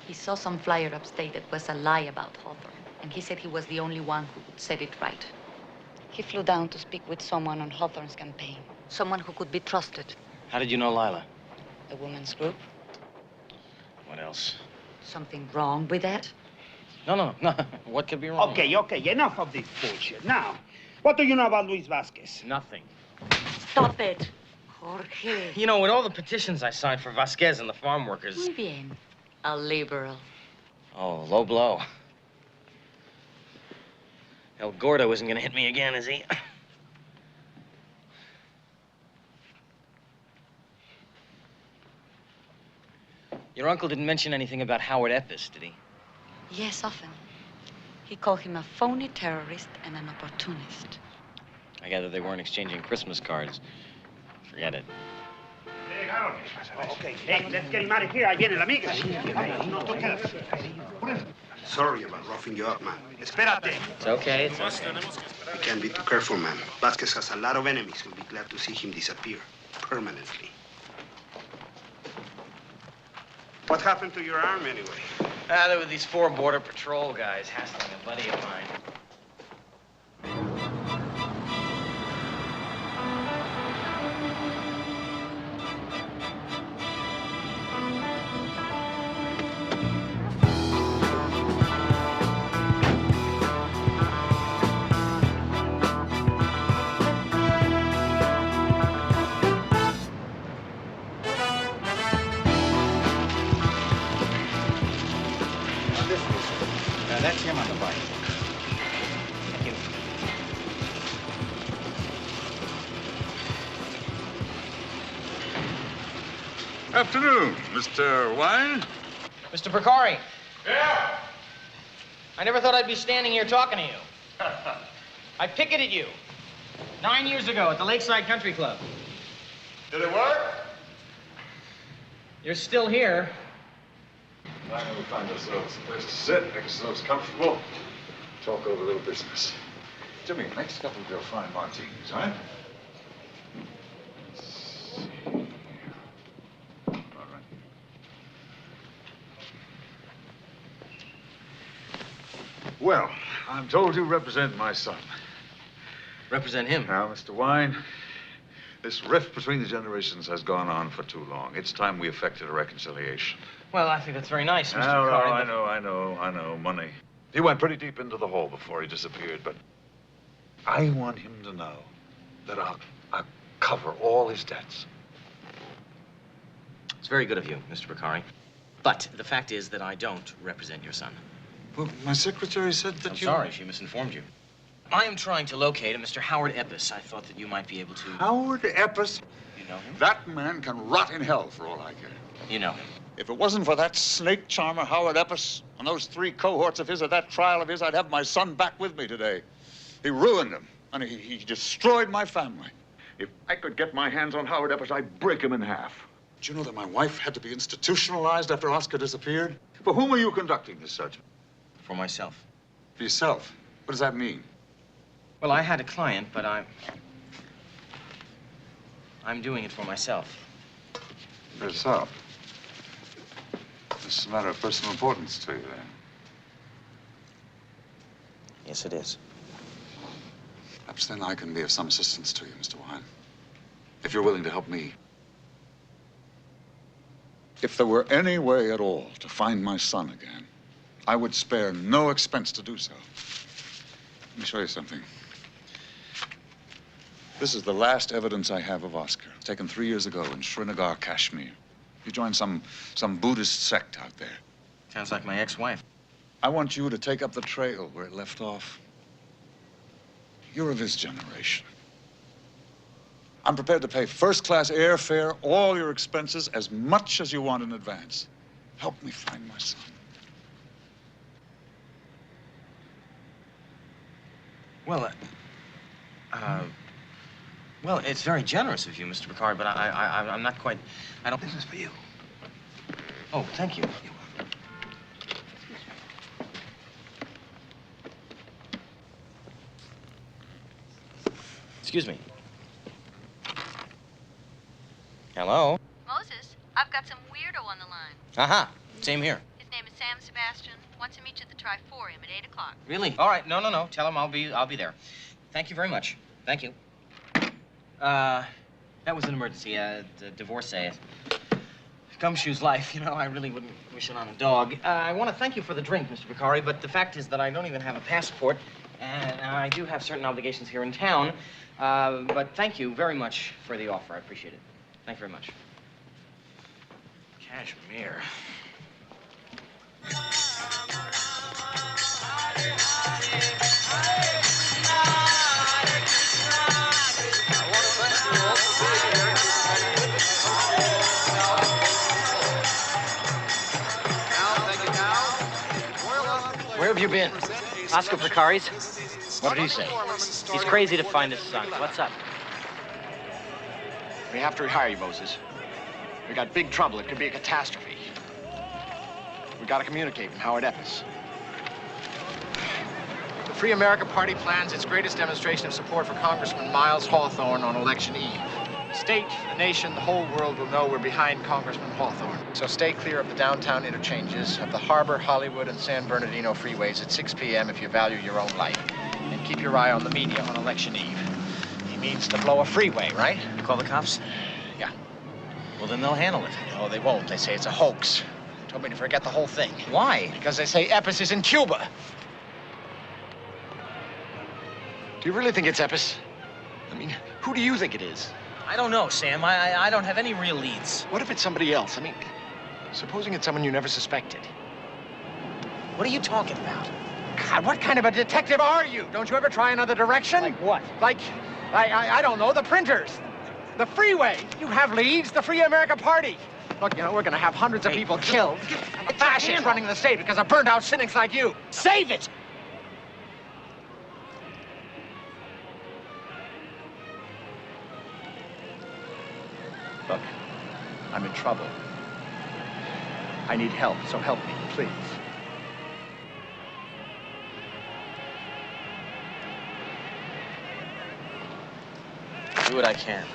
He saw some flyer upstate that was a lie about Hawthorne, and he said he was the only one who could set it right. He flew down to speak with someone on Hawthorne's campaign, someone who could be trusted. How did you know Lila? The women's group. What else? Something wrong with that? No. What could be wrong? Okay, enough of this bullshit. Now, what do you know about Luis Vázquez? Nothing. Stop it, Jorge. You know, with all the petitions I signed for Vasquez and the farm workers... Muy bien. A liberal. Oh, low blow. El Gordo isn't gonna hit me again, is he? Your uncle didn't mention anything about Howard Eppis, did he? Yes, often. He called him a phony terrorist and an opportunist. I gather they weren't exchanging Christmas cards. Forget it. down. Okay, hey, let's get him out of here. Ahí viene la migra. Sorry about roughing you up, man. Espérate. It's okay, it's okay. You can't be too careful, man. Vasquez has a lot of enemies who'll be glad to see him disappear permanently. What happened to your arm, anyway? There were these 4 Border Patrol guys hassling a buddy of mine. That's him on the bike. Thank you. Afternoon, Mr. Wine. Mr. Procari. Yeah? I never thought I'd be standing here talking to you. I picketed you 9 years ago at the Lakeside Country Club. Did it work? You're still here. Finally, we find ourselves a place to sit, make ourselves comfortable, talk over a little business. Jimmy, next couple of your fine martinis, all right? Let's see. All right. Well, I'm told you represent my son. Represent him? Now, Mr. Wine, this rift between the generations has gone on for too long. It's time we effected a reconciliation. Well, I think that's very nice, Mr. No, Procari. I know, money. He went pretty deep into the hole before he disappeared, but I want him to know that I'll cover all his debts. It's very good of you, Mr. Procari. But the fact is that I don't represent your son. Well, my secretary said that I'm sorry, she misinformed you. I am trying to locate a Mr. Howard Eppis. I thought that you might be able to... Howard Eppis? You know him? That man can rot in hell for all I care. You know him. If it wasn't for that snake charmer, Howard Eppis, and those 3 cohorts of his at that trial of his, I'd have my son back with me today. He ruined him, and he destroyed my family. If I could get my hands on Howard Eppis, I'd break him in half. Did you know that my wife had to be institutionalized after Oscar disappeared? For whom are you conducting this search? For myself. For yourself? What does that mean? Well, I had a client, but I'm doing it for myself. For yourself? This is a matter of personal importance to you, then. Yes, it is. Perhaps then I can be of some assistance to you, Mr. Wine. If you're willing to help me. If there were any way at all to find my son again, I would spare no expense to do so. Let me show you something. This is the last evidence I have of Oscar, taken 3 years ago in Srinagar, Kashmir. He joined some Buddhist sect out there. Sounds like my ex-wife. I want you to take up the trail where it left off. You're of his generation. I'm prepared to pay first-class airfare, all your expenses, as much as you want in advance. Help me find my son. Well, well, it's very generous of you, Mr. Procari, but I'm not quite... I don't... This is for you. Oh, thank you. Excuse me. Hello? Moses, I've got some weirdo on the line. Aha, same here. His name is Sam Sebastian. Wants to meet you at the Triforium at 8 o'clock. Really? All right, no. Tell him I'll be there. Thank you very much. Thank you. That was an emergency, divorcee. Gumshoe's life, you know, I really wouldn't wish it on a dog. I want to thank you for the drink, Mr. Procari, but the fact is that I don't even have a passport, and I do have certain obligations here in town. But thank you very much for the offer. I appreciate it. Thank you very much. Kashmir. Where have you been? Oscar Procari's. What did he say? He's crazy to find his son. What's up? We have to rehire you, Moses. We got big trouble. It could be a catastrophe. We gotta communicate from Howard Eppis. The Free America Party plans its greatest demonstration of support for Congressman Miles Hawthorne on election eve. The state, the nation, the whole world will know we're behind Congressman Hawthorne. So stay clear of the downtown interchanges, of the Harbor, Hollywood, and San Bernardino freeways at 6 p.m. if you value your own life. And keep your eye on the media on election eve. He means to blow a freeway, right? You call the cops? Yeah. Well, then they'll handle it. No, they won't. They say it's a hoax. They told me to forget the whole thing. Why? Because they say Eppis is in Cuba. Do you really think it's Eppis? I mean, who do you think it is? I don't know, Sam. I don't have any real leads. What if it's somebody else? I mean, supposing it's someone you never suspected. What are you talking about? God, what kind of a detective are you? Don't you ever try another direction? Like what? Like, I don't know, the printers, the freeway. You have leads, the Free America Party. Look, you know, we're gonna have hundreds of people killed. Fascists running the state because of burned-out cynics like you. Save it! Look, I'm in trouble. I need help, so help me, please. Do what I can.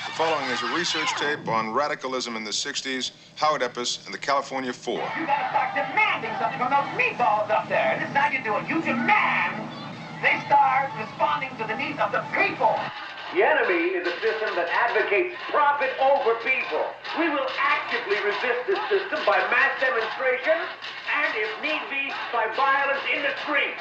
The following is a research tape on radicalism in the 60s, Howard Eppis and the California Four. You gotta start demanding something from those meatballs up there. This is how you do it. You demand. They start responding to the needs of the people. The enemy is a system that advocates profit over people. We will actively resist this system by mass demonstration and, if need be, by violence in the streets.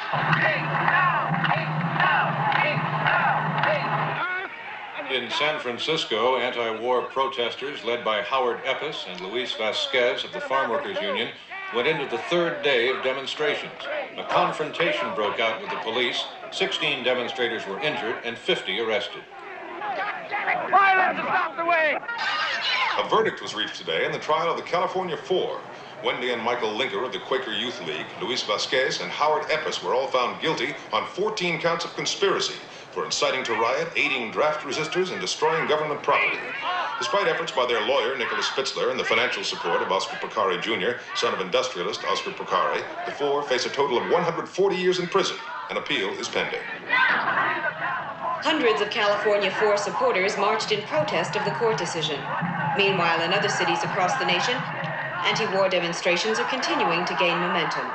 In San Francisco, anti-war protesters led by Howard Eppis and Luis Vasquez of the Farm Workers Union went into the third day of demonstrations. A confrontation broke out with the police. 16 demonstrators were injured and 50 arrested. Violence is not the way! A verdict was reached today in the trial of the California Four. Wendy and Michael Linker of the Quaker Youth League, Luis Vasquez, and Howard Eppis were all found guilty on 14 counts of conspiracy for inciting to riot, aiding draft resistors, and destroying government property. Despite efforts by their lawyer, Nicholas Spitzler, and the financial support of Oscar Procari Jr., son of industrialist Oscar Procari, the four face a total of 140 years in prison. An appeal is pending. Hundreds of California Four supporters marched in protest of the court decision. Meanwhile, in other cities across the nation, anti-war demonstrations are continuing to gain momentum.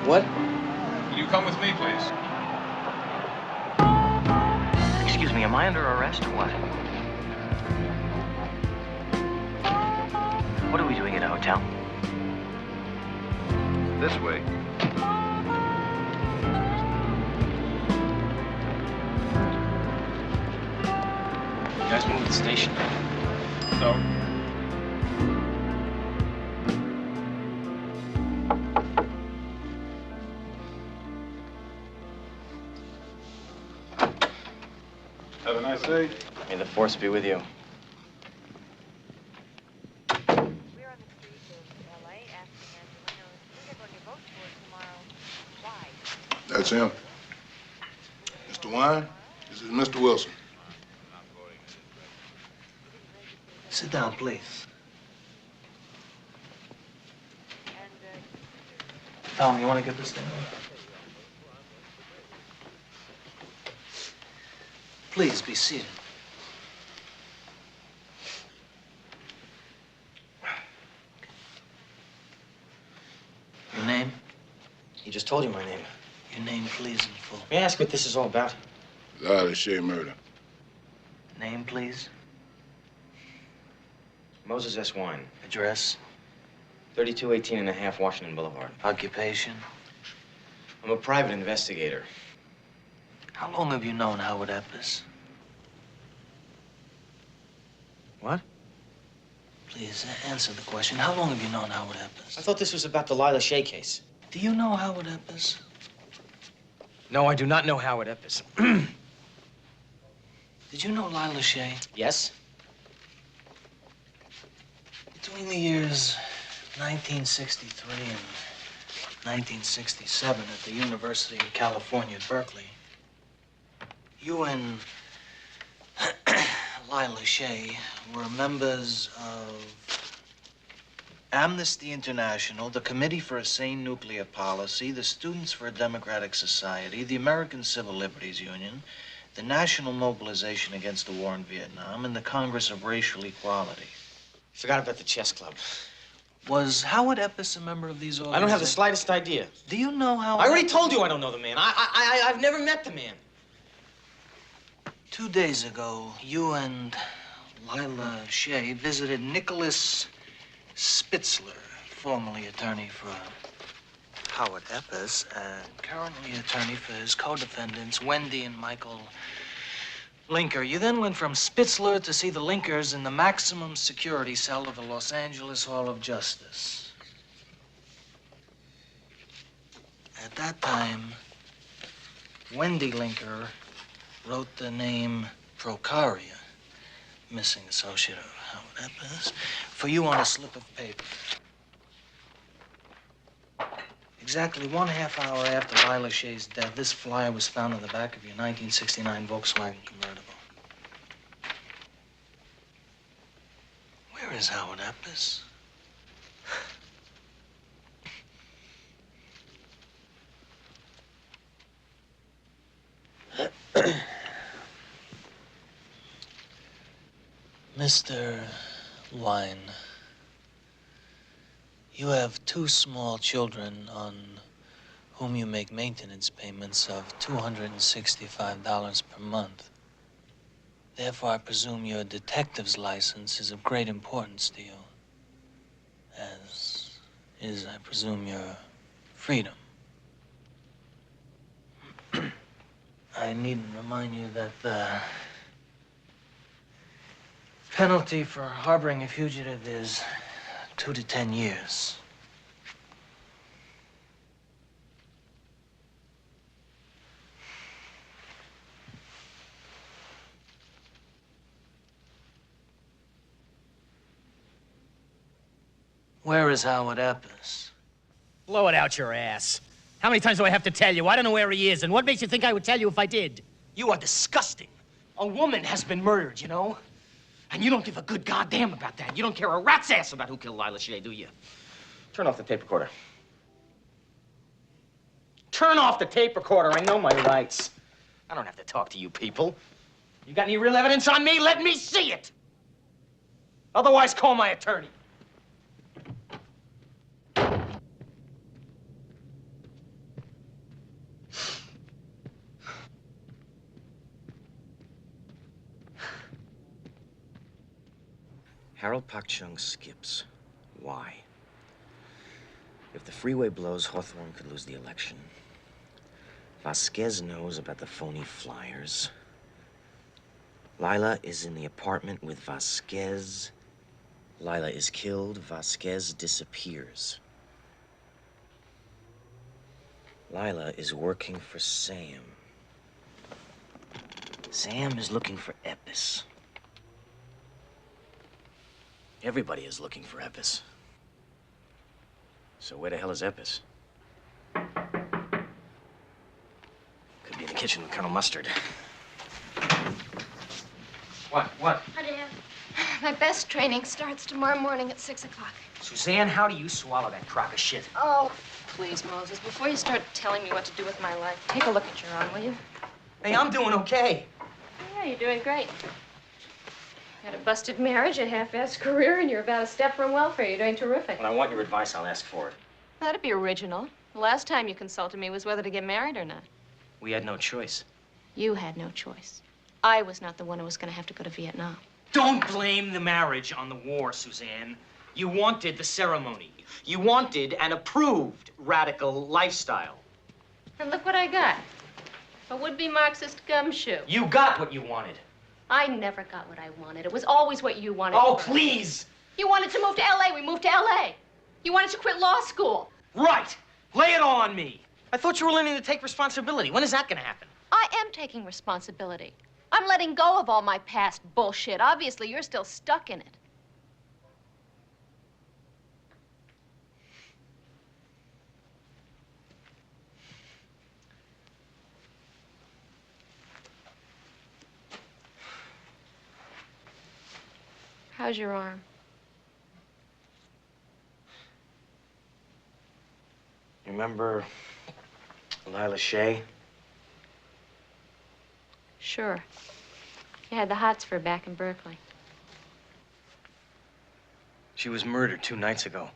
What? Will you come with me, please? Excuse me, am I under arrest or what? What are we doing at a hotel? This way. You guys been to the station? No. Have a nice day. May the force be with you. That's him. Mr. Wine, this is Mr. Wilson. Sit down, please. Tom, you want to get this thing on? Please be seated. just told you my name. Your name, please, in full. May I ask what this is all about? Lila Shea murder. Name, please. Moses S. Wine. Address. 3218 and a half Washington Boulevard. Occupation. I'm a private investigator. How long have you known Howard Eppis? What? Please, answer the question. How long have you known Howard Eppis? I thought this was about the Lila Shea case. Do you know Howard Eppis? No, I do not know Howard Eppis. Did you know Lila Shea? Yes? Between the years 1963 and 1967 at the University of California at Berkeley, you and Lila Shea were members of Amnesty International, the Committee for a Sane Nuclear Policy, the Students for a Democratic Society, the American Civil Liberties Union, the National Mobilization Against the War in Vietnam, and the Congress of Racial Equality. Forgot about the chess club. Was Howard Eppis a member of these organizations? I don't have the slightest idea. Do you know how? I already told you I don't know the man. I've never met the man. 2 days ago, you and Lila Shea visited Nicholas Spitzler, formerly attorney for Howard Eppis and currently attorney for his co-defendants, Wendy and Michael Linker. You then went from Spitzler to see the Linkers in the maximum security cell of the Los Angeles Hall of Justice. At that time, Wendy Linker wrote the name Procari, missing associate of Howard Eppis, for you on a slip of paper. Exactly 1/2 hour after Lila Shea's death, this flyer was found in the back of your 1969 Volkswagen convertible. Where is Howard Eppis? Mr. Wine, you have 2 small children on whom you make maintenance payments of $265 per month. Therefore, I presume your detective's license is of great importance to you, as is, I presume, your freedom. I needn't remind you that the penalty for harboring a fugitive is 2 to 10 years. Where is Howard Eppis? Blow it out your ass. How many times do I have to tell you? I don't know where he is, and what makes you think I would tell you if I did? You are disgusting. A woman has been murdered, you know? And you don't give a good goddamn about that. You don't care a rat's ass about who killed Lila Shea, do you? Turn off the tape recorder. Turn off the tape recorder. I know my rights. I don't have to talk to you people. You got any real evidence on me? Let me see it. Otherwise, call my attorney. Harold Pak Chung skips. Why? If the freeway blows, Hawthorne could lose the election. Vasquez knows about the phony flyers. Lila is in the apartment with Vasquez. Lila is killed. Vasquez disappears. Lila is working for Sam. Sam is looking for Eppis. Everybody is looking for Eppis. So where the hell is Eppis? Could be in the kitchen with Colonel Mustard. What? Dear, my best training starts tomorrow morning at 6 o'clock. Suzanne, how do you swallow that crock of shit? Oh, please, Moses, before you start telling me what to do with my life, take a look at your own, will you? Hey, I'm doing okay. Yeah, you're doing great. You had a busted marriage, a half-assed career, and you're about a step from welfare. You're doing terrific. When I want your advice, I'll ask for it. That'd be original. The last time you consulted me was whether to get married or not. We had no choice. You had no choice. I was not the one who was going to have to go to Vietnam. Don't blame the marriage on the war, Suzanne. You wanted the ceremony. You wanted an approved radical lifestyle. And look what I got. A would-be Marxist gumshoe. You got what you wanted. I never got what I wanted. It was always what you wanted. Oh, please! You wanted to move to L.A. We moved to L.A. You wanted to quit law school. Right! Lay it all on me. I thought you were learning to take responsibility. When is that going to happen? I am taking responsibility. I'm letting go of all my past bullshit. Obviously, you're still stuck in it. How's your arm? You remember Lila Shea? Sure. You had the hots for her back in Berkeley. She was murdered 2 nights ago.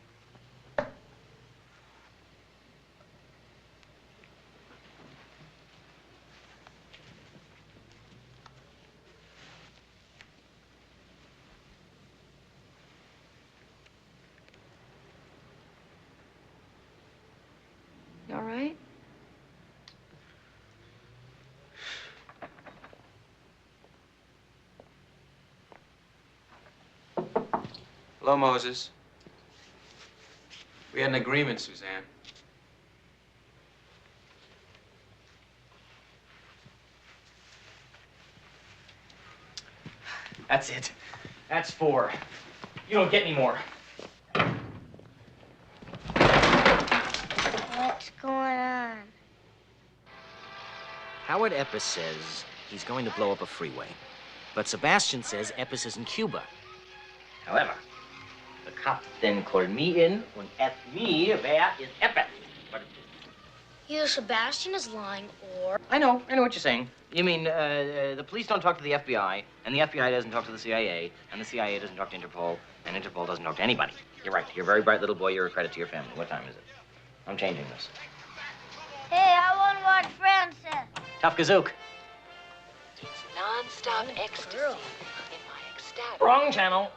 You all right? Hello, Moses. We had an agreement, Suzanne. That's it. That's 4. You don't get any more. What's going on? Howard Eppis says he's going to blow up a freeway. But Sebastian says Eppis is in Cuba. However, the cop then called me in and asked me where is Eppis. But Either Sebastian is lying or... I know what you're saying. You mean the police don't talk to the FBI, and the FBI doesn't talk to the CIA, and the CIA doesn't talk to Interpol, and Interpol doesn't talk to anybody. You're right. You're a very bright little boy. You're a credit to your family. What time is it? I'm changing this. Hey, I want to watch Francis. Tough Gazook. Non-stop ecstasy in my ecstatic... Wrong channel.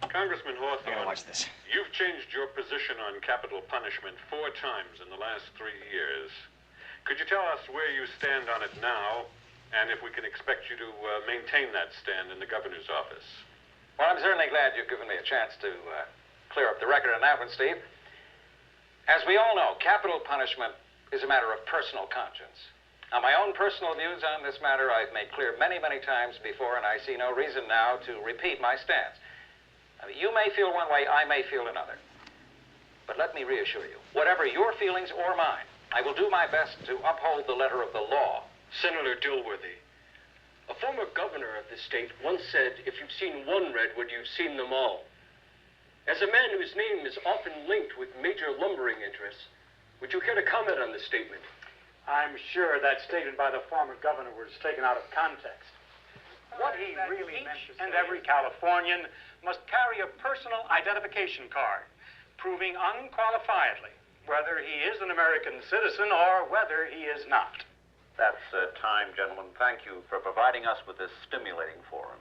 Congressman I gotta Hawthorne, watch this. you've changed your position on capital punishment 4 times in the last 3 years. Could you tell us where you stand on it now, and if we can expect you to maintain that stand in the governor's office? Well, I'm certainly glad you've given me a chance to clear up the record on that one, Steve. As we all know, capital punishment is a matter of personal conscience. Now, my own personal views on this matter I've made clear many, many times before, and I see no reason now to repeat my stance. I mean, you may feel one way, I may feel another. But let me reassure you, whatever your feelings or mine, I will do my best to uphold the letter of the law. Senator Dilworthy, a former governor of this state once said, if you've seen one redwood, you've seen them all. As a man whose name is often linked with major lumbering interests, would you care to comment on this statement? I'm sure that statement by the former governor was taken out of context. What he really meant to say, and every Californian must carry a personal identification card, proving unqualifiedly whether he is an American citizen or whether he is not. That's time, gentlemen. Thank you for providing us with this stimulating forum.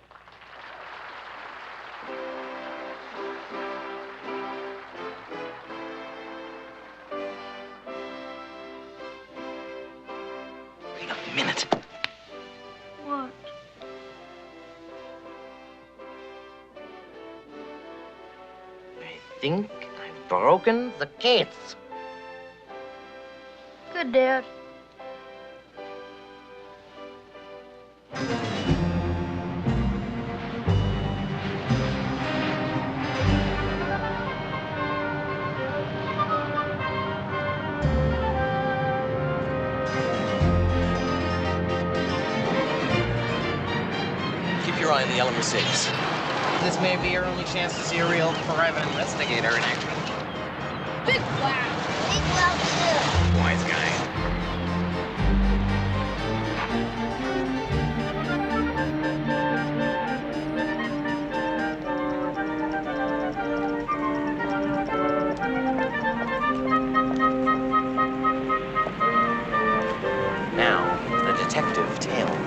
Wait a minute. What? I think I've broken the case. Good, Dad. Keep your eye on the yellow Mercedes. This may be your only chance to see a real private investigator in action. Big wow. Big wow, too. Wise guy.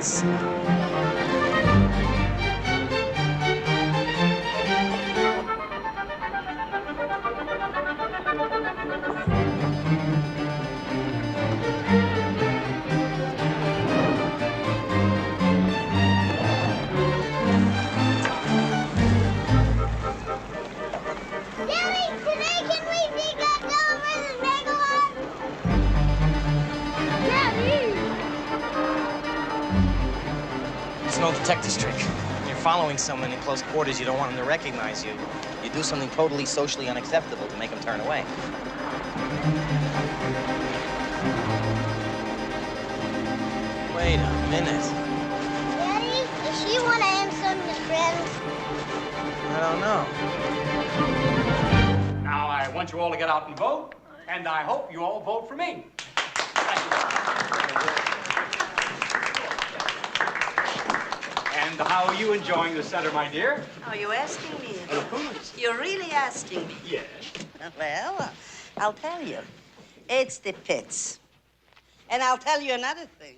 pits. It's an old detective's trick. When you're following someone in close quarters, you don't want them to recognize you. You do something totally socially unacceptable to make them turn away. Wait a minute. Daddy, does she want to answer his friends? I don't know. Now, I want you all to get out and vote, and I hope you all vote for me. And how are you enjoying the center, my dear? Are you asking me? Of course. You're really asking me? Yes. Well, I'll tell you. It's the pits. And I'll tell you another thing.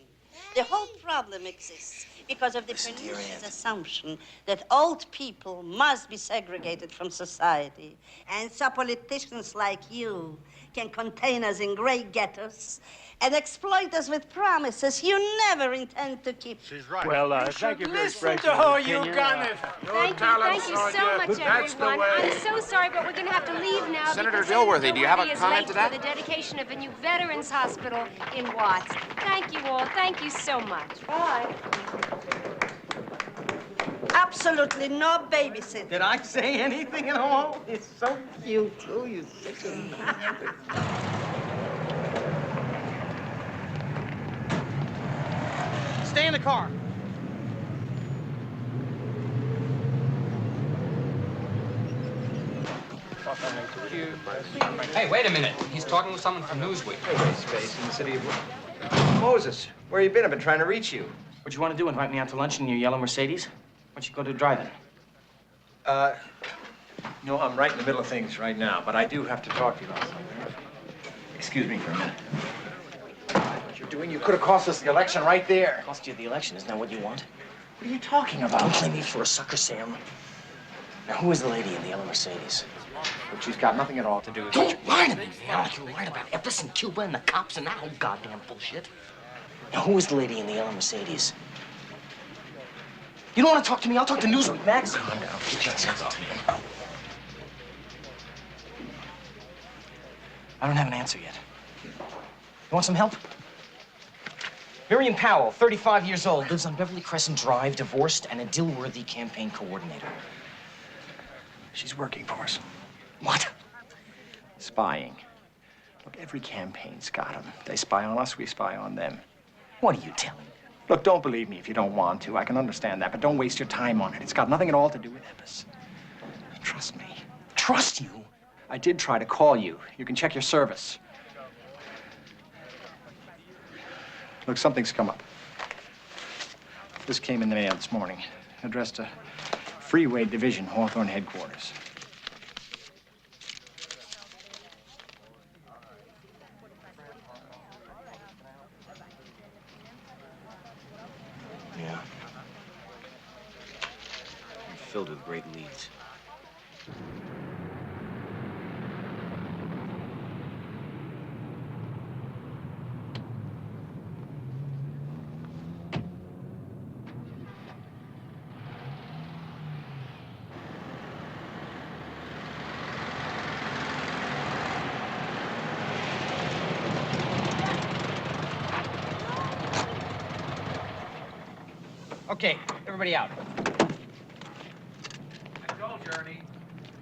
The whole problem exists because of the pernicious assumption that old people must be segregated from society. And so politicians like you can contain us in great ghettos and exploit us with promises you never intend to keep. She's right. Well, thank you for expressing your opinion. Thank you so much, everyone. I'm so sorry, but we're going to have to leave now. Senator because Dilworthy, do you have a Dilworthy is comment late to that? For the dedication of a new Veterans Hospital in Watts. Thank you all. Thank you so much. Bye. Absolutely no babysitting. Did I say anything at all? It's so cute, too. You sick Stay in the car. Hey, wait a minute. He's talking with someone from Newsweek. Space in the city of... Moses, where you been? I've been trying to reach you. What you want to do, invite me out to lunch in your yellow Mercedes? Why don't you go to drive-in? No, I'm right in the middle of things right now, but I do have to talk to you about something. Excuse me for a minute. What you're doing, you could have cost us the election right there. Cost you the election, isn't that what you want? What are you talking about? Don't play me for a sucker, Sam. Now, who is the lady in the yellow Mercedes? But she's got nothing at all to do with Don't lie to me, man. Like you lied about Eppis and Cuba and the cops and that whole goddamn bullshit. Now, who is the lady in the yellow Mercedes? You don't want to talk to me? I'll talk to Newsweek, Max. Calm down. Get your sense off me. I don't have an answer yet. You want some help? Miriam Powell, 35 years old, lives on Beverly Crescent Drive, divorced, and a Dilworthy campaign coordinator. She's working for us. What? Spying. Look, every campaign's got them. They spy on us, we spy on them. What are you telling me? Look, don't believe me if you don't want to. I can understand that, but don't waste your time on it. It's got nothing at all to do with Eppis. Trust me. Trust you? I did try to call you. You can check your service. Look, something's come up. This came in the mail this morning, addressed to Freeway Division, Hawthorne headquarters. Yeah. I'm filled with great leads. Okay, everybody out. I told you, Ernie.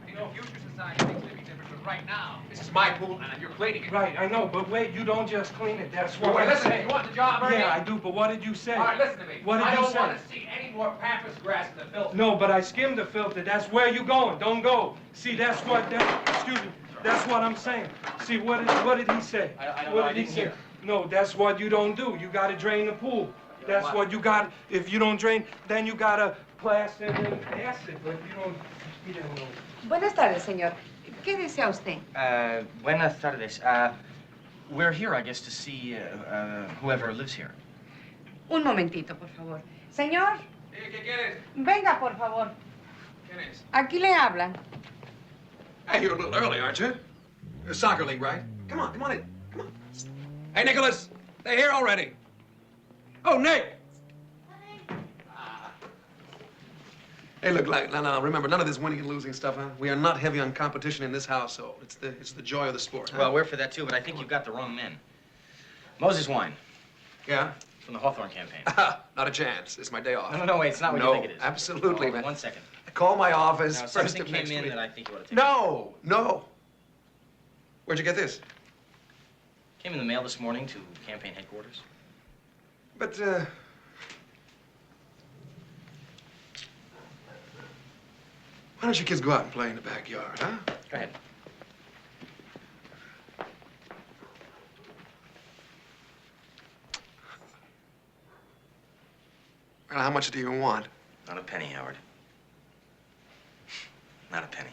You know, future society makes living different, but right now, this is my pool and you're cleaning it. Right, I know, but wait, you don't just clean it. That's what Wait, I'm listen, saying. you want the job, Ernie? Yeah, I do, but what did you say? All right, listen to me. What did I you don't say? want to see any more pampas grass in the filter. No, but I skimmed the filter. That's where you going. Don't go. See, that's what, excuse me, that's what I'm saying. See, what did he say? What did he say? No, that's what you don't do. You got to drain the pool. That's what you got. If you don't drain, then you got to plaster and acid. But you don't know. Buenas tardes, señor. ¿Qué desea usted? Buenas tardes. We're here, I guess, to see whoever lives here. Un momentito, por favor. Señor. ¿Qué quieres? Venga, por favor. ¿Quién es? Aquí le hablan. Hey, you're a little early, aren't you? It's soccer league, right? Come on in. Come on. Hey, Nicholas, they're here already. Oh, Nick! Hey, look, no, remember, none of this winning and losing stuff, huh? We are not heavy on competition in this household. It's the joy of the sport, huh? Well, we're for that, too, but I think you've got the wrong men. Moses Wine. Yeah? From the Hawthorne campaign. Not a chance. It's my day off. No, wait, it's not what you think it is. Absolutely, man. 1 second. Call my office Now, first something of next came in week. that I think you ought to take. No. Where'd you get this? Came in the mail this morning to campaign headquarters. But, why don't you kids go out and play in the backyard, huh? Go ahead. Well, how much do you want? Not a penny, Howard. Not a penny.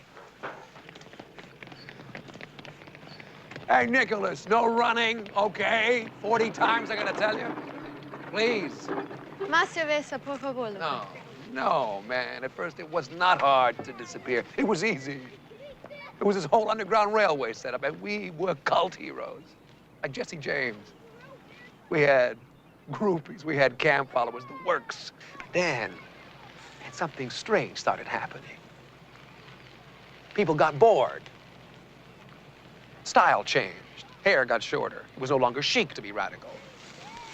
Hey, Nicholas, no running, okay? 40 times I gotta tell you. Please. Más cerveza, por favor. No, man. At first, it was not hard to disappear. It was easy. It was this whole underground railway setup, and we were cult heroes, like Jesse James. We had groupies, we had camp followers, the works. Then, something strange started happening. People got bored. Style changed. Hair got shorter. It was no longer chic to be radical.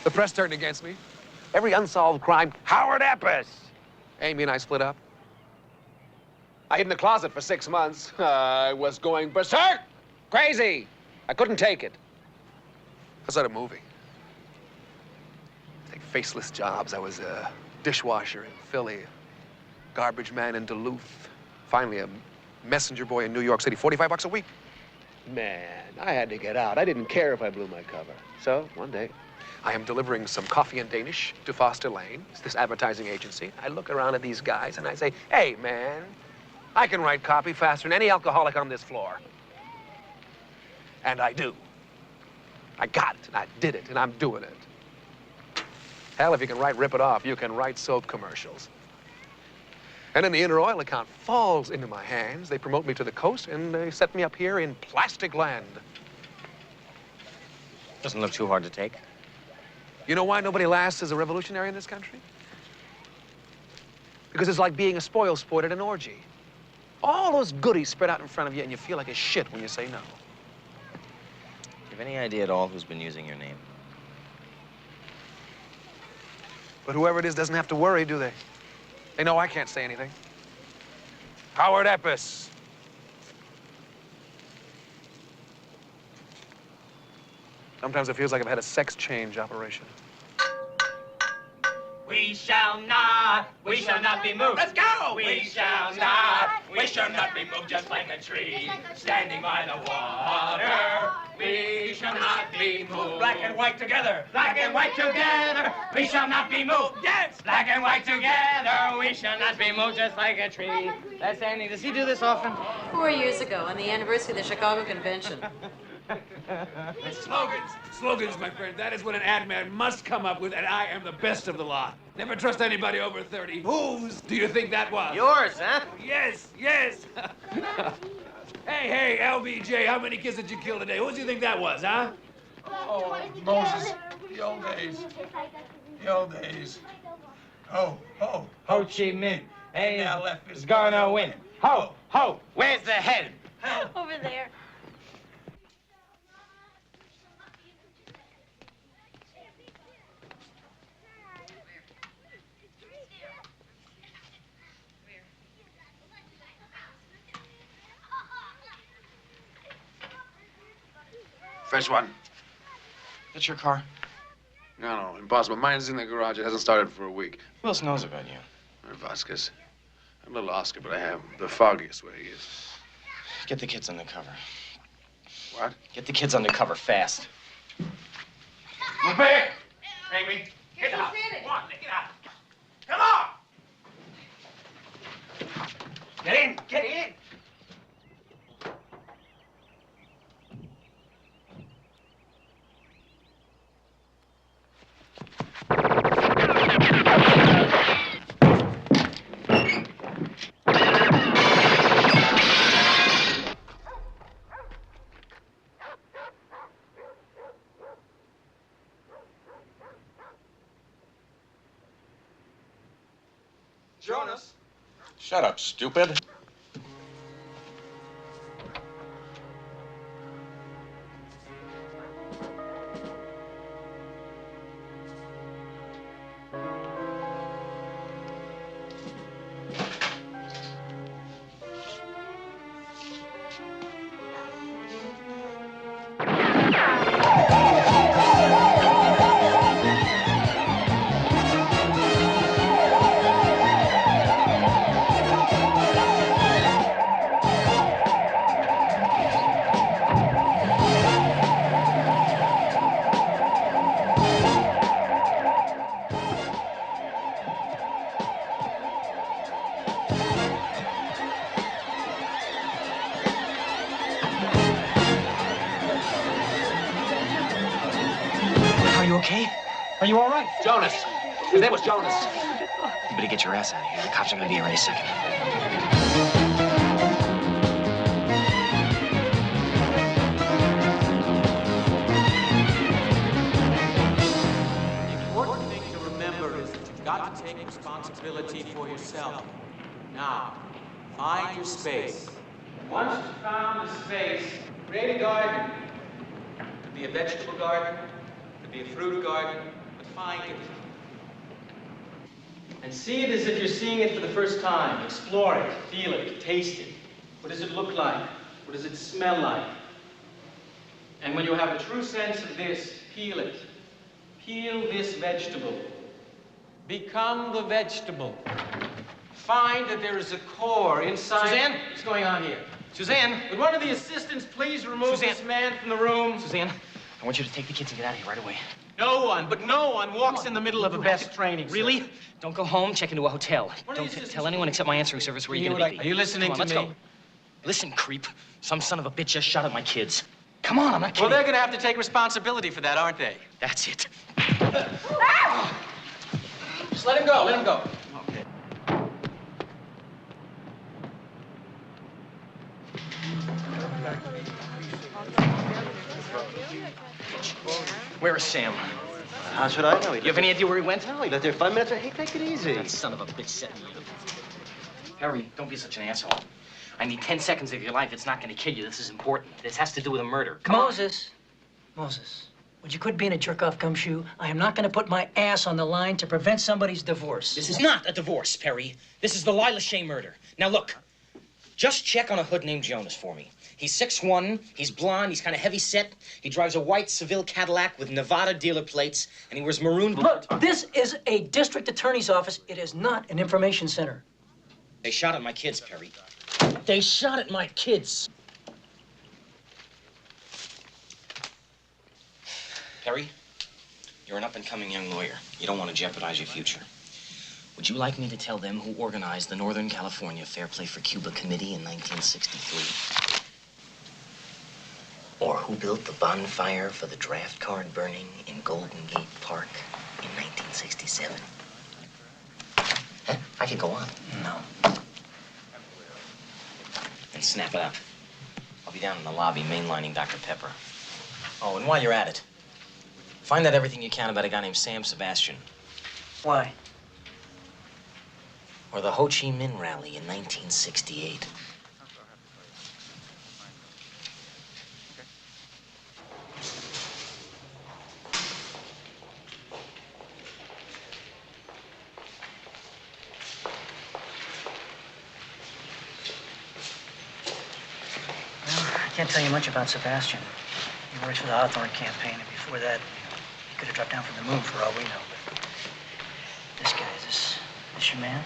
The press turned against me. Every unsolved crime, Howard Eppis. Amy and I split up. I hid in the closet for 6 months. I was going berserk, crazy. I couldn't take it. I started moving. Take faceless jobs. I was a dishwasher in Philly, garbage man in Duluth, finally a messenger boy in New York City, 45 bucks a week. Man, I had to get out. I didn't care if I blew my cover. So, one day, I am delivering some coffee and Danish to Foster Lane, it's this advertising agency. I look around at these guys and I say, hey, man, I can write copy faster than any alcoholic on this floor. And I do. I got it, and I did it, and I'm doing it. Hell, if you can Rip It Off, you can write soap commercials. And then the inner oil account falls into my hands. They promote me to the coast, and they set me up here in plastic land. Doesn't look too hard to take. You know why nobody lasts as a revolutionary in this country? Because it's like being a spoil sport at an orgy. All those goodies spread out in front of you, and you feel like a shit when you say no. Do you have any idea at all who's been using your name? But whoever it is doesn't have to worry, do they? They know I can't say anything. Howard Eppis. Sometimes it feels like I've had a sex change operation. We shall not be moved. Let's go! We shall not be moved just like a tree standing by the water. We shall not be moved. Black and white together. Black and white together. We shall not be moved. Yes! Black and white together. We shall not be moved just like a tree. That's Andy. Does he do this often? 4 years ago, on the anniversary of the Chicago Convention. Slogans, my friend. That is what an ad man must come up with, and I am the best of the lot. Never trust anybody over 30. Whose do you think that was? Yours, huh? Yes. Hey, LBJ, how many kids did you kill today? Who do you think that was, huh? Oh, Moses, the old days. The old days. Ho Chi Minh. Is gonna win. Ho! Where's the head? Over there. Fresh one. That's your car? No, impossible. Mine's in the garage. It hasn't started for a week. Who else knows about you? Vasquez. I'm a little Oscar, but I have the foggiest where he is. Get the kids undercover. What? Get the kids undercover fast. Move back! Amy, get out. Come on, get out. Come on! Get in! Jonas. Shut up, stupid. Are you okay? Are you all right? Jonas. His name was Jonas. You better get your ass out of here. The cops are gonna be here any second. The important thing to remember is that you've got to take responsibility for yourself. Now, find your space. Once you've found the space, create a garden. It could be a vegetable garden, it could be a fruit garden, but find it. And see it as if you're seeing it for the first time. Explore it, feel it, taste it. What does it look like? What does it smell like? And when you have a true sense of this, peel it. Peel this vegetable. Become the vegetable. Find that there is a core inside. Suzanne? What's going on here? Suzanne? Would one of the assistants please remove Suzanne. this man from the room? Suzanne, I want you to take the kids and get out of here right away. No one walks in the middle of a best training. Really? Don't go home, check into a hotel. What are Don't the assistants tell anyone except my answering service where You you're know gonna what be. Are you listening Come on, to let's me? go. Listen, creep. Some son of a bitch just shot at my kids. Come on, I'm not kidding. Well, they're going to have to take responsibility for that, aren't they? That's it. Just let him go. Let him go. Okay. Where is Sam? How should I know? You have any idea where he went? No, he left there 5 minutes. Hey, take it easy. That son of a bitch set me up. Harry, don't be such an asshole. I need 10 seconds of your life. It's not going to kill you. This is important. This has to do with a murder. Come on. Moses, would you quit being a jerk-off gumshoe? I am not going to put my ass on the line to prevent somebody's divorce. This is not a divorce, Perry. This is the Lila Shea murder. Now, look. Just check on a hood named Jonas for me. He's 6'1", he's blonde, he's kind of heavy-set. He drives a white Seville Cadillac with Nevada dealer plates, and he wears maroon... Look, this is a district attorney's office. It is not an information center. They shot at my kids, Perry. They shot at my kids. Perry, you're an up-and-coming young lawyer. You don't want to jeopardize your future. Would you like me to tell them who organized the Northern California Fair Play for Cuba Committee in 1963? Or who built the bonfire for the draft card burning in Golden Gate Park in 1967? Huh? I could go on. No. Then snap it up. I'll be down in the lobby mainlining Dr. Pepper. Oh, and while you're at it, find out everything you can about a guy named Sam Sebastian. Why? Or the Ho Chi Minh rally in 1968. I can't tell you much about Sebastian. He works for the Hawthorne campaign, and before that, he could have dropped down from the moon for all we know. But this guy, is this your man?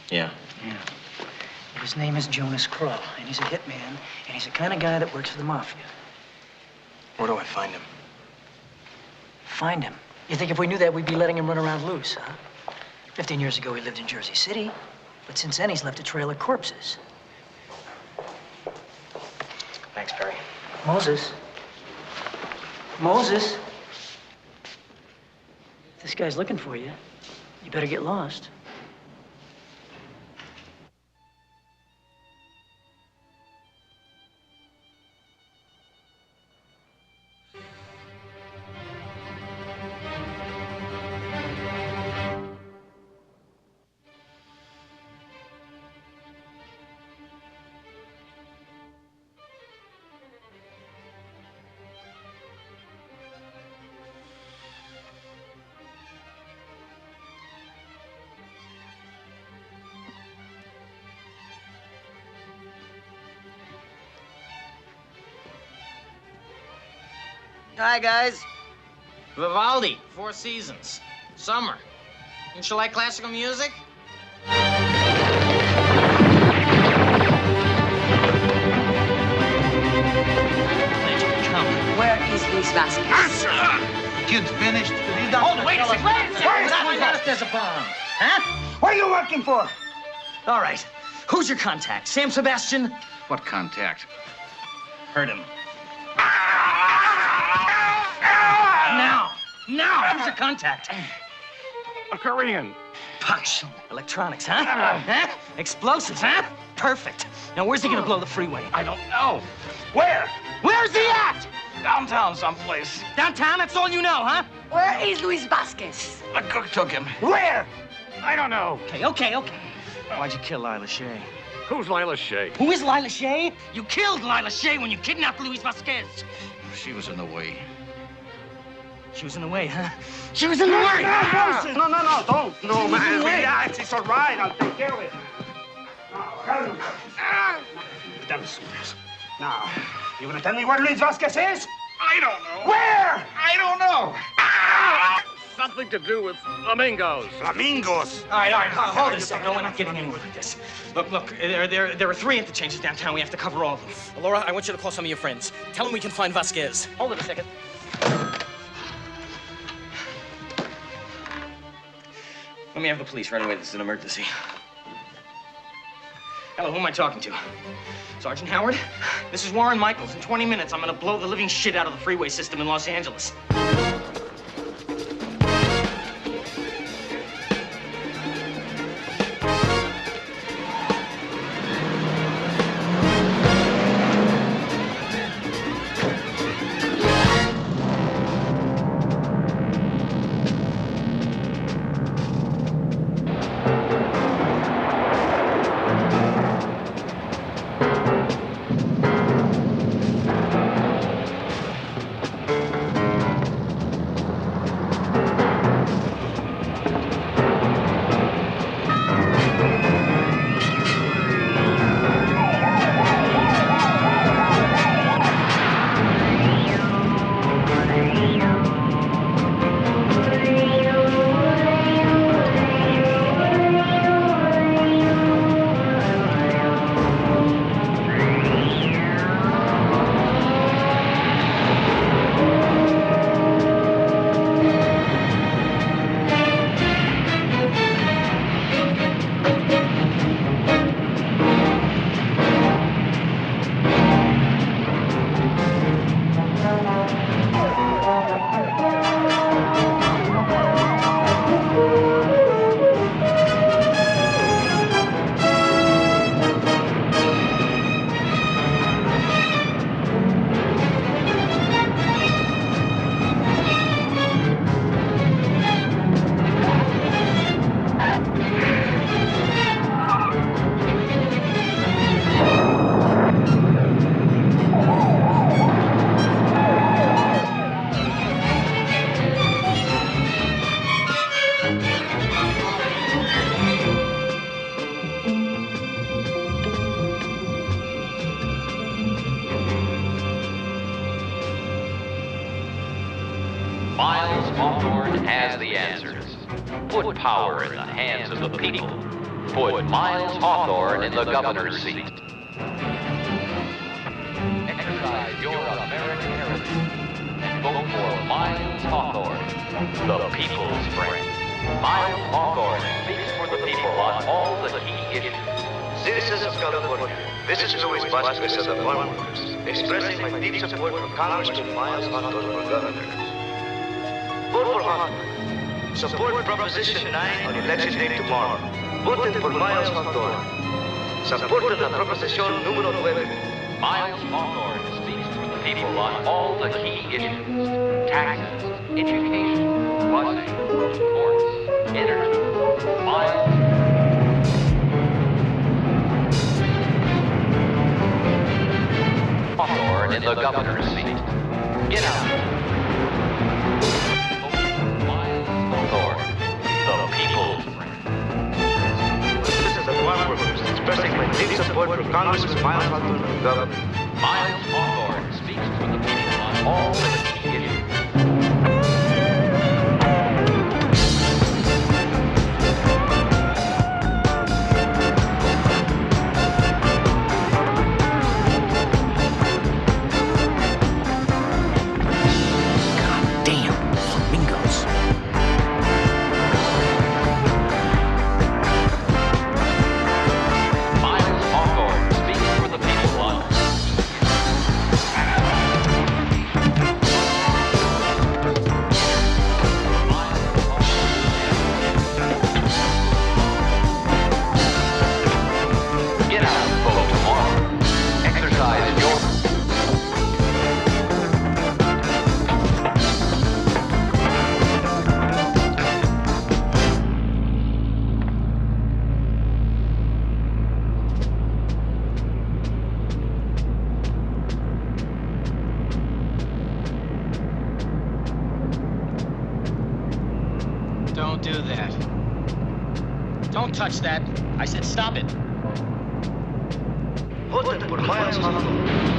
Yeah. Yeah. His name is Jonas Craw, and he's a hitman, and he's the kind of guy that works for the mafia. Where do I find him? Find him? You think if we knew that, we'd be letting him run around loose, huh? 15 years ago, he lived in Jersey City, but since then, he's left a trail of corpses. Thanks, Perry. Moses. Moses. If this guy's looking for you, you better get lost. Hi, guys. Vivaldi, Four Seasons. Summer. Don't you like classical music? Where is Luis Vasquez? Kid's finished. Hold it, wait a second. Where's Vasquez upon? Huh? What are you working for? All right. Who's your contact? Sam Sebastian? What contact? Hurt him. Now! Who's your contact? A Korean. Pak Chung. Electronics, huh? Huh? Explosives, huh? Perfect. Now, where's he gonna blow the freeway? I don't know. Where? Where's he at? Downtown someplace. Downtown? That's all you know, huh? Where is Luis Vasquez? The cook took him. Where? I don't know. Okay. Why'd you kill Lila Shea? Who's Lila Shea? Who is Lila Shea? You killed Lila Shea when you kidnapped Luis Vasquez. She was in the way. She was in the way, huh? She was in the way! No, don't. No, man, relax. It's all right. I'll take care of it. Now, you gonna tell me where Luis Vasquez is? I don't know. Where? I don't know. Something to do with flamingos. Flamingos? All right, hold it a second. No, we're not getting anywhere with this. Look, there are 3 interchanges downtown. We have to cover all of them. Laura, I want you to call some of your friends. Tell them we can find Vasquez. Hold it a second. Let me have the police right away. This is an emergency. Hello, who am I talking to? Sergeant Howard? This is Warren Michaels. In 20 minutes, I'm gonna blow the living shit out of the freeway system in Los Angeles. Miles Hawthorne has the answers. Put power in the hands of the people. Put Miles Hawthorne in the governor's seat. Exercise your American heritage and vote for Miles Hawthorne, the people's friend. Miles Hawthorne speaks for the people on all the key issues. Citizens of California, this is Luis Vasquez of the Farm Workers, expressing my deep support for Congressman Miles Hawthorne for governor. Vote for Hawthorne. Support Proposition 9 on election day tomorrow. Vote for Miles Hawthorne. Support la Proposición número 9. Miles Hawthorne speaks for the people on all the key issues. Taxes, education, busing, sports, energy. Miles Hawthorne in the governor's seat. Get out. The people's friend. This is the Farm Workers expressing my deep support for Congressman Miles Hawthorne for governor. Miles Hawthorne speaks for the people on all the key issues. Don't touch that. I said stop it. Voten por Miles Hawthorne.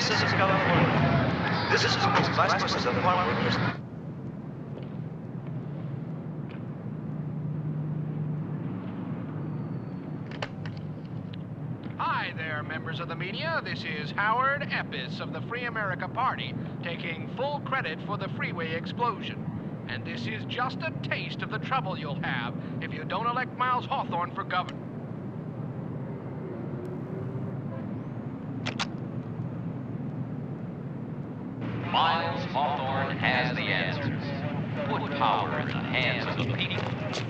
Citizens of California, this is the Vice President of the Farm Workers. Hi there, members of the media. This is Howard Eppis of the Free America Party, taking full credit for the freeway explosion. And this is just a taste of the trouble you'll have if you don't elect Miles Hawthorne for governor. Miles Hawthorne has the answers. Put power in the hands of the people.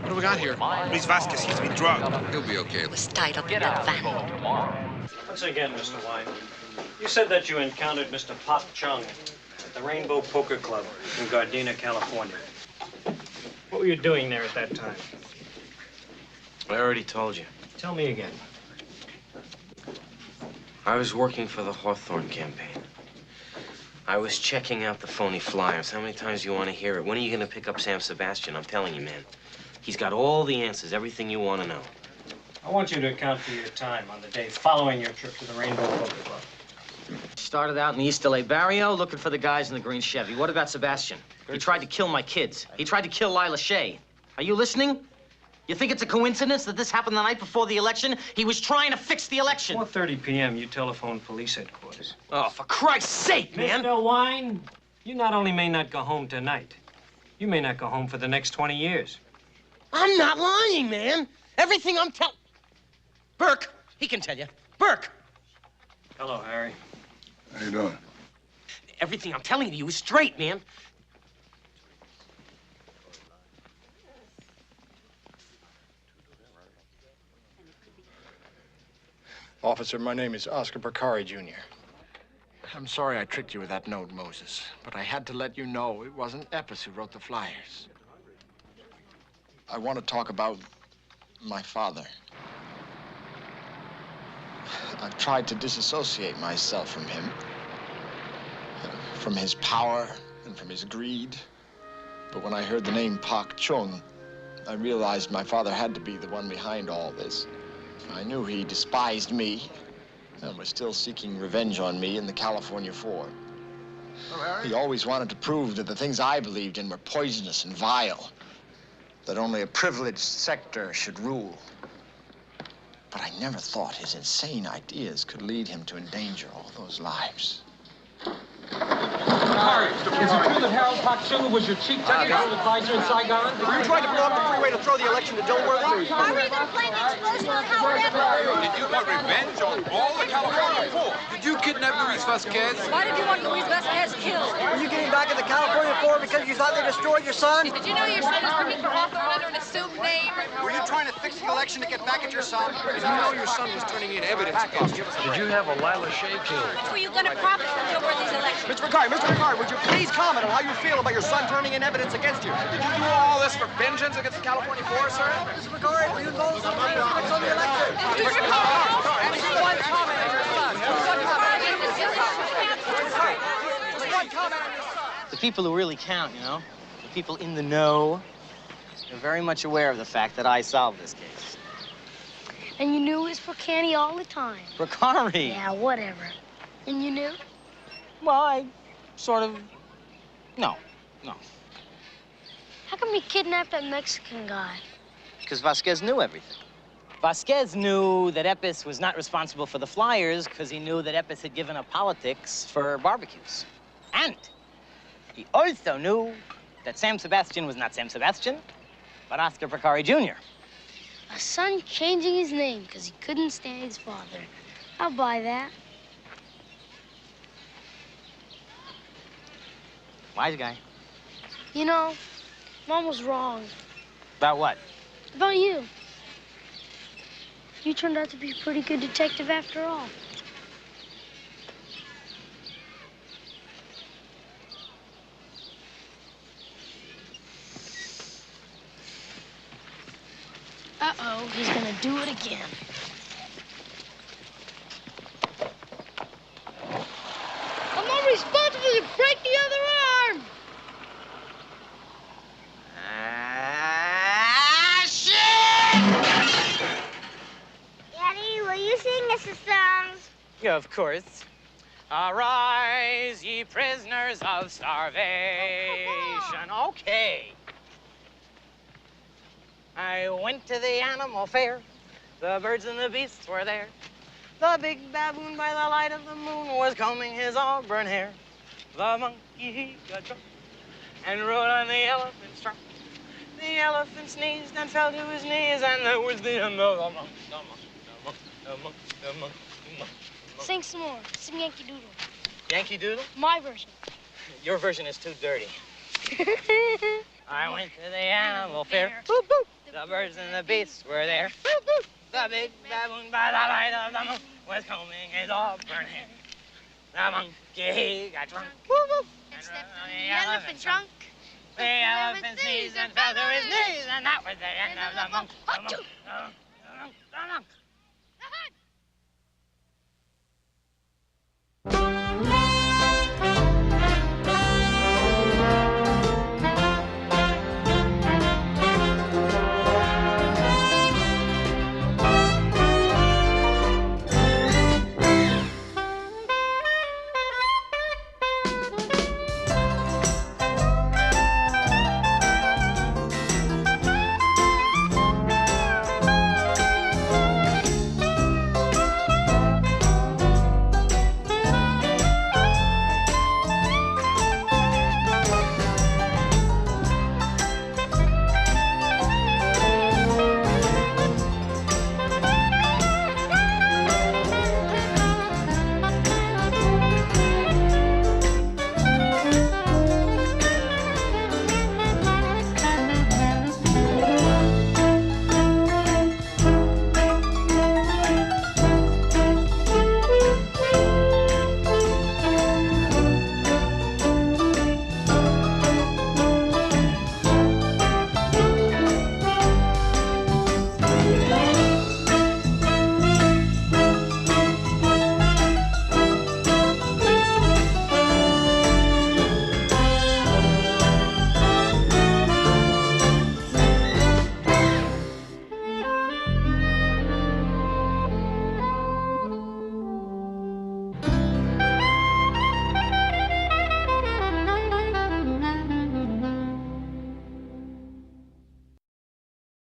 What do we got here? Luis Vasquez, he's been drugged. He'll be okay. Was tied up in Get out that and van. vote tomorrow. Once again, Mr. Wine, you said that you encountered Mr. Pak Chung at the Rainbow Poker Club in Gardena, California. What were you doing there at that time? I already told you. Tell me again. I was working for the Hawthorne campaign. I was checking out the phony flyers. How many times do you want to hear it? When are you going to pick up Sam Sebastian? I'm telling you, man. He's got all the answers, everything you want to know. I want you to account for your time on the day following your trip to the Rainbow Poker Club. Started out in the East LA barrio looking for the guys in the green Chevy. What about Sebastian? He tried to kill my kids. He tried to kill Lila Shea. Are you listening? You think it's a coincidence that this happened the night before the election? He was trying to fix the election. 4:30 p.m., you telephoned police headquarters. Oh, for Christ's sake, man! Mr. Wine, you not only may not go home tonight, you may not go home for the next 20 years. I'm not lying, man. Everything I'm telling... Burke, he can tell you. Burke! Hello, Harry. How you doing? Everything I'm telling you is straight, man. Officer, my name is Oscar Procari Jr. I'm sorry I tricked you with that note, Moses, but I had to let you know it wasn't Eppis who wrote the flyers. I want to talk about my father. I've tried to disassociate myself from him, from his power and from his greed. But when I heard the name Pak Chung, I realized my father had to be the one behind all this. I knew he despised me and was still seeking revenge on me in the California 4. He always wanted to prove that the things I believed in were poisonous and vile, that only a privileged sector should rule. But I never thought his insane ideas could lead him to endanger all those lives. Harry, is it true that Harold Pak Chung was your chief technical advisor in Saigon? Were you trying to blow up the freeway to throw the election to Dilworthy? Are we even playing the explosion on Howard Eppis? Did you want revenge on all the California poor? Did you kidnap Luis Vasquez? Why did you want Luis Vasquez killed? Were you getting back at the California 4 because you thought they destroyed your son? Did you know your son was working for Hawthorne under an assumed name? Were you trying to fix the election to get back at your son? If you know your son was turning in evidence against you, did you have a Lila Shea killed? Were you going to profit from Dilworthy's election? Mr. Procari, would you please comment on how you feel about your son turning in evidence against you? Did you do all this for vengeance against the California 4, sir? Mr. Procari, were you involved in something on the election? One comment on your son. One comment on your son. The people who really count, you know, the people in the know, they're very much aware of the fact that I solved this case. And you knew it was for Canny all the time. Procari. Yeah, whatever. And you knew? Well, I sort of... No. How come you kidnapped that Mexican guy? Because Vasquez knew everything. Vasquez knew that Eppis was not responsible for the flyers because he knew that Eppis had given up politics for barbecues. And he also knew that Sam Sebastian was not Sam Sebastian, but Oscar Procari Jr. A son changing his name because he couldn't stand his father. I'll buy that. Wise guy. You know, Mom was wrong. About what? About you. You turned out to be a pretty good detective after all. Uh-oh, he's gonna do it again. I'm not responsible to break the other arm! Daddy, will you sing us a song? Yeah, of course. Arise, ye prisoners of starvation. Okay. I went to the animal fair. The birds and the beasts were there. The big baboon by the light of the moon was combing his auburn hair. The monkey, he got drunk and rode on the elephant's trunk. The elephant sneezed and fell to his knees, and that was the end of the monk, the monk, the monk, the monk, the monk, the monk. Sing some more. Sing Yankee Doodle. Yankee Doodle? My version. Your version is too dirty. I went to the animal fair. Boop, boop. The birds and the beasts were there. Boop, boop. The big baboon by the light of the moon was combing his auburn hair. The monkey, he got drunk. Boop, boop. And stepped on the elephant trunk. The elephant sneezed and fell to his knees, and that was the end of the monk.